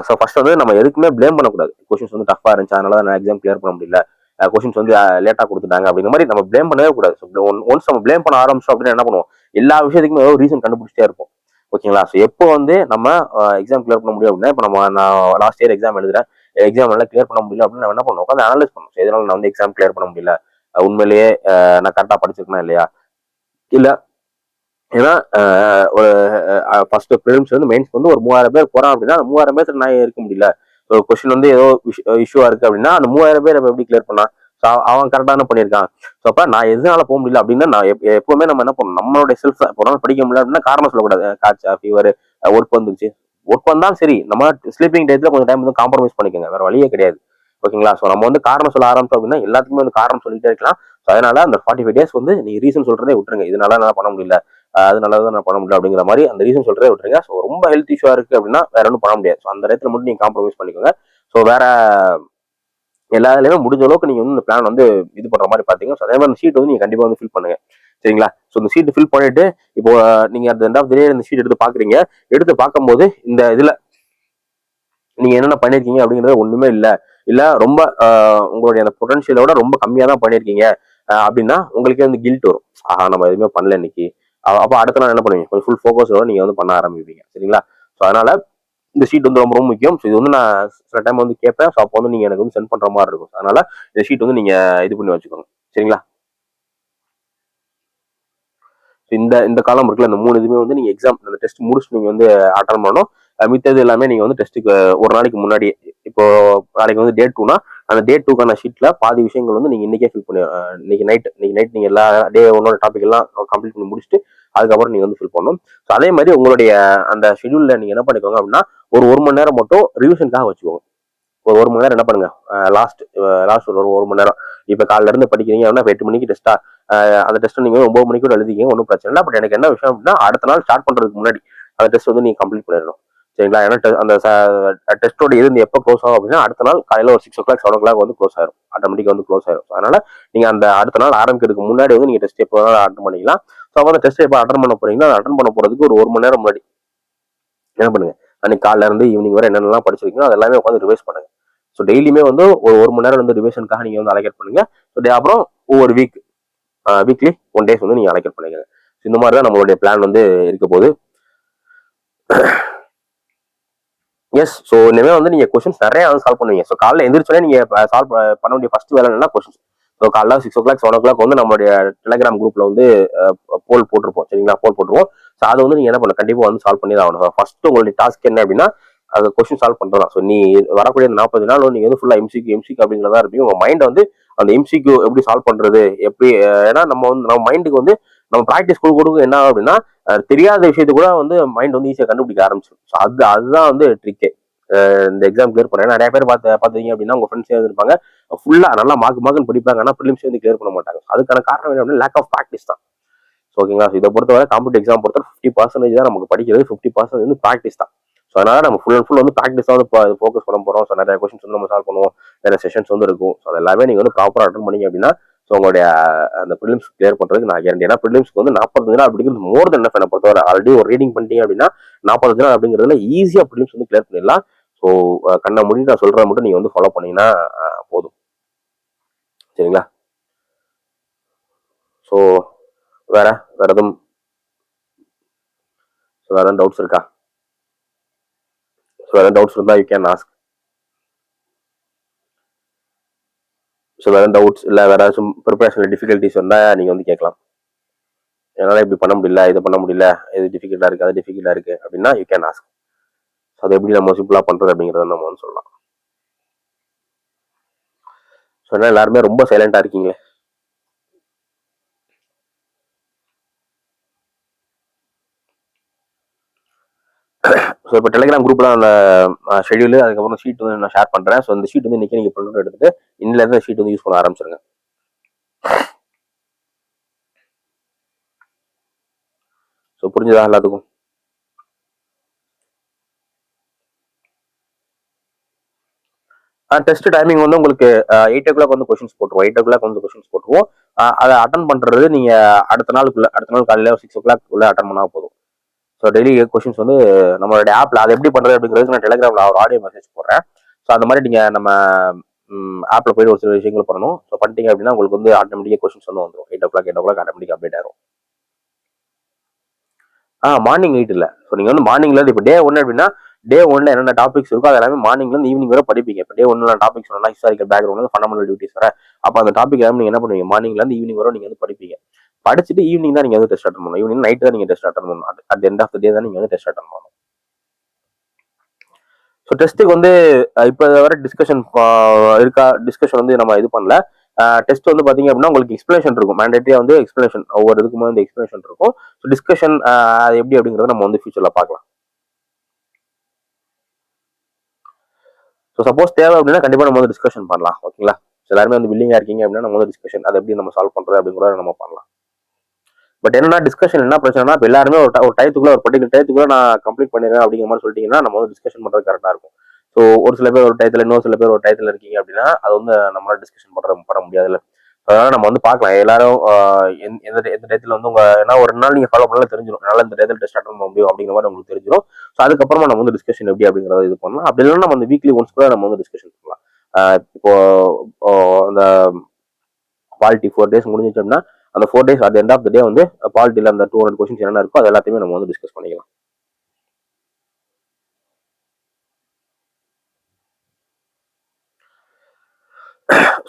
S1: ஸோ ஃபர்ஸ்ட் வந்து நம்ம எதுக்குமே பிளேம் பண்ணக்கூடாது. கொஸ்டின்ஸ் வந்து டஃபா இருந்துச்சு அதனால தான் நான் எக்ஸாம் கிளியர் பண்ண முடியல, கொஸ்டின்ஸ் வந்து லேட்டா கொடுத்துட்டாங்க அப்படிங்கிற மாதிரி நம்ம பிளேம் பண்ணவே கூடாது. ஒன்ஸ் நம்ம பிளேம் பண்ண ஆரம்பிச்சோம் அப்படின்னா என்ன பண்ணுவோம், எல்லா விஷயத்துக்குமே ஏதோ ரீசன் கண்டுபிடிச்சிட்டே இருக்கும். ஓகேங்களா? ஸோ எப்போ வந்து நம்ம எக்ஸாம் கிளியர் பண்ண முடியும் அப்படின்னா, இப்போ நான் லாஸ்ட் இயர் எக்ஸாம் எழுதுறேன், எக்ஸாம் நல்லா கிளியர் பண்ண முடியல அப்படின்னு நான் என்ன பண்ணுவோம், உட்காந்து அனலைஸ் பண்ணுவோம். இதனால நான் வந்து எக்ஸாம் கிளியர் பண்ண முடியல, உண்மையிலேயே நான் கரெக்டா படிச்சிருக்கேனா இல்லையா, இல்ல ஏன்னா ஒரு ஃபர்ஸ்ட் ப்ரிலிம்ஸ் வந்து மெயின்ஸ் வந்து ஒரு 3000 பேர் போறான் அப்படின்னா அந்த 3000 பேருக்கு நான் இருக்க முடியல. ஒரு கொஸ்டின் வந்து ஏதோ இஷ்யூவா இருக்கு அப்படின்னா அந்த 3000 பேர் எப்படி கிளியர் பண்ணா, அவன் கரெக்டான பண்ணியிருக்கான். ஸோ அப்ப நான் எதனால போக முடியல அப்படின்னா நான் எப்பவுமே நம்ம என்ன பண்ணணும், நம்மளுடைய செல்ஃப் தான் படிக்க முடியல அப்படின்னா காரணம் சொல்லக்கூடாது. காய்ச்சா ஃபீவர் ஒர்க் வந்துருச்சு, ஒர்க் வந்தாலும் சரி நம்ம ஸ்லீப்பிங் டயத்துல கொஞ்சம் டைம் வந்து காம்ப்ரமைஸ் பண்ணிக்கோங்க, வேற வழியே கிடையாது. ஓகேங்களா? ஸோ நம்ம வந்து காரணம் சொல்ல ஆரம்பிச்சோம் அப்படின்னா எல்லாத்துக்குமே வந்து காரணம் சொல்லிட்டே இருக்கலாம். ஸோ அதனால அந்த 45 days வந்து நீங்க ரீசன் சொல்றதே விட்டுருங்க. இதனால நான் பண்ண முடியல, அதனாலதான் நான் பண்ண முடியல அப்படிங்கிற மாதிரி அந்த ரீசன் சொல்றதே விட்டுருங்க. ஸோ ரொம்ப ஹெல்த் இஷ்யூவா இருக்கு அப்படின்னா வேற ஒன்றும் பண்ண முடியாது. ஸோ அந்த இடத்துல மட்டும் நீங்க காம்ப்ரமைஸ் பண்ணிக்கோங்க. ஸோ வேற எல்லா இதுலயுமே முடிஞ்ச அளவுக்கு நீங்க வந்து இந்த பிளான் வந்து இது பண்ற மாதிரி பாத்தீங்க. அதே மாதிரி ஷீட் வந்து நீங்க கண்டிப்பா வந்து ஃபில் பண்ணுங்க. சரிங்களா? ஸோ இந்த ஷீட் ஃபில் பண்ணிட்டு இப்போ நீங்க அந்த எண்ட் ஆஃப் தி டே இந்த ஷீட் எடுத்து பாக்குறீங்க. எடுத்து பார்க்கும்போது இந்த இதுல நீங்க என்னென்ன பண்ணிருக்கீங்க அப்படிங்கிறது ஒண்ணுமே இல்ல ரொம்ப உங்களுடைய அந்த பொட்டன்ஷியலோட ரொம்ப கம்மியா தான் பண்ணிருக்கீங்க அப்படின்னா உங்களுக்கே வந்து கில்ட் வரும். ஆஹா நம்ம எதுவுமே பண்ணல இன்னைக்கு. அப்ப அடுத்த நாள் என்ன பண்ணுவீங்க, கொஞ்சம் ஃபுல் ஃபோக்கஸோட நீங்க வந்து பண்ண ஆரம்பிப்பீங்க. சரிங்களா? ஸோ அதனால இந்த ஷீட் வந்து ரொம்ப ரொம்ப முக்கியம். ஸோ இது வந்து நான் சில டைம் வந்து கேட்பேன். ஸோ அப்போ வந்து நீங்க எனக்கு வந்து சென்ட் பண்ற மாதிரி இருக்கும். அதனால இந்த ஷீட் வந்து நீங்க இது பண்ணி வச்சுக்கோங்க. சரிங்களா? இந்த இந்த காலம் இருக்குல்ல, இந்த 3 இதுவுமே வந்து நீங்க எக்ஸாம் அந்த டெஸ்ட் முடிச்சுட்டு நீங்க வந்து அட்டன் பண்ணணும். மித்தது எல்லாமே நீங்க வந்து டெஸ்ட்டுக்கு ஒரு நாளைக்கு முன்னாடி, இப்போ நாளைக்கு வந்து டே 2னா அந்த டே 2க்கான ஷீட்ல பாதி விஷயங்கள் வந்து நீங்க இன்னைக்கே ஃபில் பண்ணி இன்னைக்கு நைட் நீங்க எல்லா டே 1ஓட டாபிக் எல்லாம் கம்ப்ளீட் பண்ணி முடிச்சுட்டு அதுக்கப்புறம் நீங்க வந்து ஃபில் பண்ணணும். ஸோ அதே மாதிரி உங்களுடைய அந்த ஷெடியூல்ல நீங்க என்ன பண்ணிக்கோங்க அப்படின்னா ஒரு மணி நேரம் மட்டும் ரிவிஷனுக்காக வச்சுக்கோங்க. ஒரு மணி நேரம் என்ன பண்ணுங்க, லாஸ்ட் ஒரு மணி நேரம். இப்ப காலைல இருந்து படிக்கிறீங்க அப்படின்னா 8 மணிக்கு டெஸ்டா, அந்த டெஸ்ட் நீங்க 9 மணிக்கு கூட எழுதிக்கிங்க, ஒன்றும் பிரச்சனை இல்லை. பட் எனக்கு என்ன விஷயம் அப்படின்னா அடுத்த நாள் ஸ்டார்ட் பண்றதுக்கு முன்னாடி அந்த டெஸ்ட் வந்து நீங்க கம்ப்ளீட் பண்ணிடணும். சரிங்களா? ஏன்னா அந்த டெஸ்டோட இருந்து எப்போ க்ளோஸ் ஆகும் அப்படின்னா அடுத்த நாள் காலையில ஒரு 6 o'clock 7 o'clock வந்து க்ளோஸ் ஆயிரும், ஆட்டோமேட்டிக்கா வந்து க்ளோஸ் ஆயிரும். அதனால நீங்க அந்த அடுத்த நாள் ஆரம்பிக்கிறதுக்கு முன்னாடி வந்து நீங்க டெஸ்ட் எப்போ அட்டன் பண்ணிக்கலாம். ஸோ அந்த டெஸ்ட் எப்போ அட்டன் பண்ண போறீங்கன்னா அதை அட்டன் பண்ண போறதுக்கு ஒரு மணி நேரம் முன்னாடி என்ன பண்ணுங்க, அன்னைக்கு காலைல இருந்து ஈவினிங் வரை என்னென்னலாம் படிச்சிருக்கீங்களோ அது எல்லாமே உட்காந்து ரிவைஸ் பண்ணுங்க. ஸோ டெய்லியுமே வந்து ஒரு மணி நேரம் வந்து ரிவிஷனுக்காக நீங்க வந்து அலோகேட் பண்ணுங்க. ஸோ அப்புறம் ஒவ்வொரு வீக்லி 1 days வந்து நீங்க அலோகேட் பண்ணிக்கங்க. இந்த மாதிரி தான் நம்மளுடைய பிளான் வந்து இருக்க போகுது. எஸ். ஸோ இனிமே வந்து நீங்க கொஸ்டின்ஸ் நிறைய வந்து சால்வ் பண்ணுவீங்க. ஸோ காலைல எந்திரிச்சோடனே நீங்க சால்வ் பண்ண வேண்டிய ஃபர்ஸ்ட் வேலை என்னன்னா கொஸ்டின்ஸ். ஸோ காலைல 6 o'clock 7 o'clock வந்து நம்மளுடைய டெலிகிராம் குரூப்ல வந்து போல் போட்டிருப்போம். சரிங்களா? போல் போட்டுருவோம். ஸோ அதை வந்து நீங்க என்ன பண்ண கண்டிப்பா வந்து சால்வ் பண்ணி தான் ஆகணும். ஃபர்ஸ்ட் உங்களுடைய டாஸ்க் என்ன அப்படின்னா அது கொஸ்டின் சால்வ் பண்றதா. ஸோ நீ வரக்கூடிய 40 நாள் நீங்க வந்து ஃபுல்லா எம்சிக்கு அப்படிங்கிறதா இருப்பீங்க. உங்க மைண்ட் வந்து அந்த எம்சிக்கு எப்படி சால்வ் பண்றது எப்படி, ஏன்னா நம்ம மைண்டுக்கு வந்து நம்ம ப்ராக்டிஸ் கொடுக்க என்ன ஆகும் அப்படின்னா தெரியாத விஷயத்த கூட வந்து மைண்ட் வந்து ஈஸியா கண்டுபிடிக்க ஆரம்பிச்சிடும். ஸோ அதுதான் வந்து ட்ரிக்கே. இந்த எக்ஸாம் கிளியர் பண்ண நிறைய பேர் பாத்தீங்க அப்படின்னா உங்க ஃப்ரெண்ட்ஸ் இருந்திருப்பாங்க, ஃபுல்லா நல்லா மார்க்னு படிப்பாங்க, ஆனா ப்ரிலிம்ஸ் வந்து கிளியர் பண்ண மாட்டாங்க. அதுக்கான காரணம் என்ன அப்படின்னா லேக் ஆஃப் ப்ராக்டிஸ் தான். ஓகேங்களா. இதை பொறுத்தவரை காம்படிட்டிவ் எக்ஸாம் பொறுத்தவரை 50% தான் நமக்கு படிக்கிறது, 50% வந்து ப்ராக்டிஸ் தான். ஸோ அதனால நம்ம ஃபுல் அண்ட் ஃபுல் வந்து ப்ராக்டிஸ் வந்து ஃபோக்கஸ் பண்ண போகிறோம். ஸோ நிறைய கொஸ்டின்ஸ் வந்து நம்ம சால்வ் பண்ணுவோம், நிறைய செஷன்ஸ் வந்து இருக்கும். ஸோ அது எல்லாமே நீங்கள் வந்து ப்ராப்பராக அட்டன் பண்ணீங்க அப்படின்னா ஸோ உங்களுடைய அந்த ப்ரிலிம்ஸ் கிளியர் பண்ணுறதுக்கு நான் கேரண்டி. ஏன்னா ப்ரிலிம்ஸ்க்கு வந்து 45 நாள் அப்படிங்கிறது மோர் தென் என்ன பொறுத்தவரை. ஆல்ரெடி ஒரு ரீடிங் பண்ணிட்டீங்க அப்படின்னா 45 நாள் அப்படிங்கிறதுல ஈஸியாக ப்ரிலிம்ஸ் வந்து கிளியர் பண்ணிடலாம். ஸோ கண்ணை மூடி நான் சொல்கிறத மட்டும் நீங்கள் வந்து ஃபாலோ பண்ணீங்கன்னா போதும், சரிங்களா. ஸோ வேற வேற எதுவும் டவுட்ஸ் இருக்கா? ஸோ வேற டவுட்ஸ் இருந்தால் யூ கேன் ஆஸ்க். ஸோ வேற டவுட்ஸ் இல்லை வேற ஏதாச்சும் ப்ரிப்பரேஷன் டிஃபிகல்ட்டிஸ் வந்தால் நீங்கள் வந்து கேட்கலாம். என்னால் இப்படி பண்ண முடியல, இதை பண்ண முடியல, இது டிஃபிகல்ட்டாக இருக்குது, அது டிஃபிகல்ட்டாக இருக்குது அப்படின்னா யூ கேன் ஆஸ்க். ஸோ அதை எப்படி நம்ம சிம்பிளாக பண்ணுறது அப்படிங்கிறத நம்ம வந்து சொல்லலாம். ஸோ என்ன எல்லாருமே ரொம்ப சைலண்டாக இருக்கீங்களே. ஸோ இப்போ டெலிகிராம் குரூப்ல அந்த ஷெடியூல் அதுக்கப்புறம் ஷீட் வந்து நான் ஷேர் பண்ணுறேன். ஸோ இந்த ஷீட் வந்து இன்னைக்கு நீங்கள் பிரிண்ட் எடுத்துட்டு இன்னிலேருந்து ஷீட் வந்து யூஸ் பண்ண ஆரம்பிச்சிருங்க. ஸோ புரிஞ்சுதா எல்லாத்துக்கும்? டெஸ்ட் டைமிங் வந்து உங்களுக்கு 8 o'clock வந்து கொஸ்டின்ஸ் போட்டுருவோம். 8 o'clock வந்து கொஸ்டின்ஸ் போட்டுருவோம். அதை அட்டன் பண்ணுறது நீங்கள் அடுத்த நாள் காலையில் 6 o'clock அட்டன் பண்ணால் போதும். ஸோ டெய்லி கொஸ்டின்ஸ் வந்து நம்மளோட ஆப்ல அதை எப்படி பண்றது அப்படிங்கிறது நான் டெலிகிராம்ல ஒரு ஆடியோ மெசேஜ் போடுறேன். ஸோ அந்த மாதிரி நீங்க நம்ம ஆப்ல போயிட்டு ஒரு சில விஷயங்கள் பண்ணணும். ஸோ பண்ணிட்டீங்க அப்படின்னா உங்களுக்கு வந்து ஆட்டோமேட்டிக்கா கொஸ்டின்ஸ் வந்து வந்துடும். 8 o'clock ஆட்டோமேட்டிக் அப்டேட் ஆயிரும். மார்னிங் 8 இல்லை. ஸோ நீங்க வந்து மார்னிங்ல இப்போ டே 1 அப்படின்னா டே 1 என்னென்ன டாபிக்ஸ் இருக்கோ அது எல்லாமே மார்னிங்ல இருந்து ஈவினிங் வரை படிப்பீங்க. இப்போ டே 1 டாபிக்ஸ் சொன்னா ஹிஸ்டாரிக்கல் பேக்ரவுண்ட் ஃபண்டமெண்டல் டியூட்டிஸ் வர அப்போ அந்த டாபிக் எல்லாமே நீங்க என்ன பண்ணுவீங்க, மார்னிங்ல இருந்து ஈவினிங் வரை நீங்க வந்து படிப்பீங்க. படிச்சுட்டு ஈவினிங் தான் நீங்க வந்து டெஸ்ட் அட்டன் பண்ணணும். ஈவினிங் நைட் தான் நீங்க டெஸ்ட் அட்டன் பண்ணணும். அட் எண்ட் ஆஃப் த டே தான் நீங்க வந்து டெஸ்ட் அட்டன் பண்ணணும். ஸோ டெஸ்ட்டுக்கு வந்து இப்போ வர டிஸ்கஷன் இருக்கா, டிஸ்கஷன் வந்து நம்ம இது பண்ணல. டெஸ்ட் வந்து பாத்தீங்க அப்படின்னா உங்களுக்கு எக்ஸ்பிளேஷன் இருக்கும். மேண்டேட்டரியா வந்து எக்ஸ்பிளேஷன் ஒவ்வொரு இதுக்குமே வந்து எக்ஸ்பிளேஷன் இருக்கும். ஸோ டிஸ்கஷன் அது எப்படி அப்படிங்கிறத நம்ம வந்து ஃபியூச்சர்ல பார்க்கலாம். ஸோ சப்போஸ் தேவை அப்படின்னா கண்டிப்பா நம்ம வந்து டிஸ்கஷன் பண்ணலாம். ஓகேங்களா. எல்லாருமே வந்து வில்லிங்கா இருக்கீங்க அப்படின்னா நம்ம வந்து டிஸ்கஷன் அதை எப்படி நம்ம சால்வ் பண்றது அப்படிங்கிறத நம்ம பண்ணலாம். பட் என்னன்னா டிஸ்கஷன் என்ன பிரச்சனைனா இப்போ எல்லாருமே ஒரு டயத்துக்குள்ள ஒரு பர்டிகுலர் டயத்துக்குள்ள நான் கம்ப்ளீட் பண்ணிடுறேன் அப்படிங்கிற மாதிரி சொல்லிட்டீங்கன்னா நம்ம வந்து டிஸ்கஷன் பண்றது கரெக்டா இருக்கும். ஸோ ஒரு சில பேர் ஒரு டயத்துல, இன்னொரு சில பேர் ஒரு டயத்துல இருக்கீங்க அப்படின்னா அது வந்து நம்மளால டிஸ்கஷன் பண்ண முடியாதுல்ல. அதனால நம்ம வந்து பார்க்கலாம் எல்லாரும் எந்த டயத்துல வந்து உங்க ஏன்னா ஒரு நாள் நீங்க ஃபாலோ பண்ணாலும் தெரிஞ்சிடும். அதனால இந்த டயத்துல டெஸ்ட் அட்டன் பண்ண முடியும் அப்படிங்கிற மாதிரி உங்களுக்கு தெரிஞ்சிடும். ஸோ அதுக்கப்புறமா நம்ம வந்து டிஸ்கஷன் எப்படி அப்படிங்கிறத இது பண்ணலாம். அப்படி இல்லைன்னா நம்ம வந்து வீக்லி ஒன்ஸ் கூட நம்ம வந்து டிஸ்கஷன் பண்ணலாம். இப்போ அந்த பாலிட்டி 4 days முடிஞ்சிச்சு அப்படின்னா அந்த 4 days at end of the day வந்து பாலிட்டியில் அந்த 200 கொஸ்டின்ஸ் என்ன இருக்கோ அது எல்லாத்தையுமே நம்ம வந்து டிஸ்கஸ் பண்ணிக்கலாம்.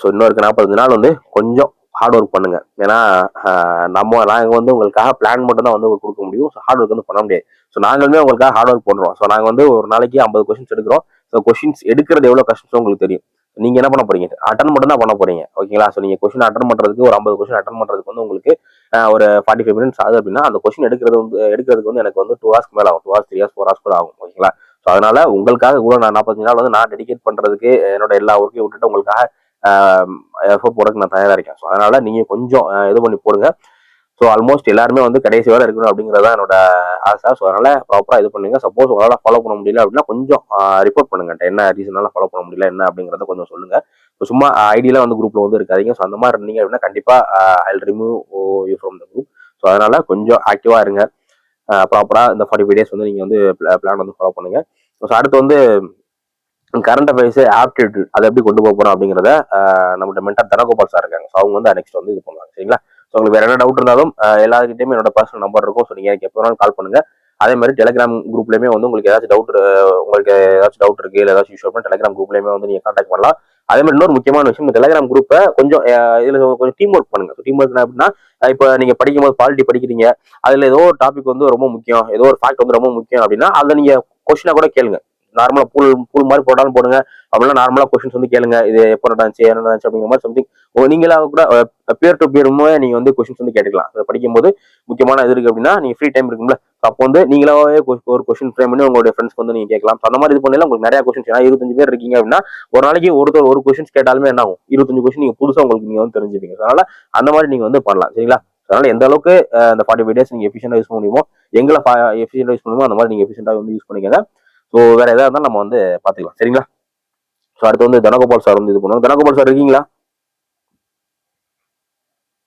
S1: ஸோ இன்னொரு 45 நாள் வந்து கொஞ்சம் ஹார்ட் ஒர்க் பண்ணுங்க. ஏன்னா நாங்கள் வந்து உங்களுக்காக பிளான் மட்டும் தான் வந்து கொடுக்க முடியும். ஸோ ஹார்ட் ஒர்க் வந்து பண்ண முடியாது. ஸோ நாங்களுமே உங்களுக்காக ஹார்ட் ஒர்க் பண்ணுறோம். ஸோ நாங்கள் வந்து ஒரு நாளைக்கு 50 கொஸ்டின்ஸ் எடுக்கிறோம். ஸோ கொஸ்டின்ஸ் எடுக்கிறது எவ்வளோ கஷ்டம் உங்களுக்கு தெரியும். நீங்க என்ன பண்ண போறீங்க, அட்டன் மட்டும் தான் பண்ண போறீங்க. ஓகேங்களா. ஸோ நீங்க கொஸ்டின் அட்டன் பண்றதுக்கு ஒரு 50 கொஸ்டின் அட்டன் பண்றதுக்கு வந்து உங்களுக்கு ஒரு 45 minutes ஆகுது அப்படின்னா அந்த கொஸ்டின் எடுக்கிறதுக்கு வந்து எனக்கு வந்து 2 hours மேல ஆகும். 2 hours 3 hours 4 hours கூட ஆகும். ஓகேங்களா. ஸோ அதனால உங்களுக்காக கூட நான் 45 நாள் வந்து நான் டெடிகேட் பண்றதுக்கு என்னோட எல்லா ஒர்க்கையும் விட்டுட்டு உங்களுக்காக எஃபோர்ட் போடக்கு நான் தயாரா இருக்கேன். ஸோ அதனால நீங்க கொஞ்சம் இது பண்ணி போடுங்க. ஸோ ஆல்மோஸ்ட் எல்லாருமே வந்து கடைசி வரை இருக்கணும் அப்படிங்கிறதா என்னோட ஆசை. ஸோ அதனால ப்ராப்பரா இது பண்ணுங்க. சப்போஸ் உங்களால் ஃபாலோ பண்ண முடியல அப்படின்னா கொஞ்சம் ரிப்போர்ட் பண்ணுங்க. என்ன ரீசனால ஃபாலோ பண்ண முடியல என்ன அப்படிங்கிறத கொஞ்சம் சொல்லுங்க. சும்மா ஐடியில வந்து குரூப்ல வந்து இருக்காதீங்க. ஸோ அந்த மாதிரி இருந்தீங்க அப்படின்னா கண்டிப்பா I will remove you from the group. So அதனால கொஞ்சம் ஆக்டிவா இருங்க. ப்ராப்பரா இந்த 45 days வந்து நீங்க வந்து பிளான் வந்து ஃபாலோ பண்ணுங்க. ஸோ அடுத்து வந்து கரண்ட் அஃபேர்ஸ் ஆப்டிடியூட் அதை எப்படி கொண்டு போக போறோம் அப்படிங்கிறத நம்மகிட்ட மென்டர் தனகோபால் சார் இருக்காங்க. ஸோ அவங்க வந்து நெக்ஸ்ட் வந்து இது பண்ணுவாங்க. சரிங்களா. ஸோ உங்களுக்கு வேற என்ன டவுட் இருந்தாலும் எல்லாருக்கிட்டையுமே என்னோட பர்சனல் நம்பர் இருக்கும். ஸோ நீங்க எனக்கு எப்போ வேணாலும் கால் பண்ணுங்க. அதே மாதிரி டெலிகிராம் குரூப்லயுமே வந்து உங்களுக்கு ஏதாச்சும் டவுட் இருக்கு இல்லை ஏதாச்சும் இஷ்யூ டெலிகிராம் குரூப்லயுமே வந்து நீங்க கான்டாக்ட் பண்ணலாம். அதே மாதிரி இன்னொரு முக்கியமான விஷயம், இந்த டெலிகிராம் குரூப்பை கொஞ்சம் இதுல கொஞ்சம் டீம் ஒர்க் பண்ணுங்க. டீம் ஒர்க் அப்படின்னா இப்போ நீங்க படிக்கும்போது பாலிட்டி படிக்கிறீங்க, அதுல ஏதோ ஒரு டாபிக் வந்து ரொம்ப முக்கியம், ஏதோ ஒரு ஃபேக்ட் வந்து ரொம்ப முக்கியம் அப்படின்னா அதை நீங்க கொஸ்டினா கூட கேளுங்க. நார்மலா பூல் மாதிரி போட்டாலும் போடுங்க. அப்படின்னா நார்மலா கொஸ்டின்ஸ் வந்து கேளுங்க. இது எப்போ நடந்துச்சு என்ன நடந்துச்சு அப்படிங்கிற மாதிரி சம்திங் நீங்களா கூட பியர் டு பியருமே நீங்க வந்து கொஸ்டின்ஸ் வந்து கேட்டுக்கலாம். படிக்கும்போது முக்கியமான இது இருக்கு அப்படின்னா நீங்க ஃப்ரீ டைம் இருக்கும்ல, அப்போ வந்து நீங்களாவே ஒரு கொஸ்டின் ஃப்ரேம் பண்ணி உங்களுடைய ஃப்ரெண்ட்ஸ்க்கு வந்து நீங்க கேட்கலாம். அந்த மாதிரி இது பண்ணல உங்களுக்கு நிறைய கொஸ்டின்ஸ். ஏன்னா 25 பேர் இருக்கீங்க அப்படின்னா ஒரு நாளைக்கு ஒரு கொஸ்டின்ஸ் கேட்டாலுமே என்ன ஆகும், 25 கொஸ்டின் நீங்க புதுசா உங்களுக்கு நீங்க வந்து தெரிஞ்சுப்பீங்க. அதனால அந்த மாதிரி நீங்க வந்து பண்ணலாம். சரிங்களா. அதனால எந்த அளவுக்கு அந்த 45 டேஸ் நீங்க எஃபிஷியண்டா யூஸ் பண்ண முடியுமோ, எங்களை எஃபிஷியண்டா யூஸ் பண்ணுமோ அந்த மாதிரி நீங்க எஃபிஷியண்டா வந்து யூஸ் பண்ணிக்கோங்க. ஸோ வேற எதாவது இருந்தாலும் நம்ம வந்து பாத்துக்கலாம். சரிங்களா? ஸோ அடுத்து வந்து தனகோபால் சார் வந்து இது பண்ணுவாங்க. தனகோபால் சார் இருக்கீங்களா?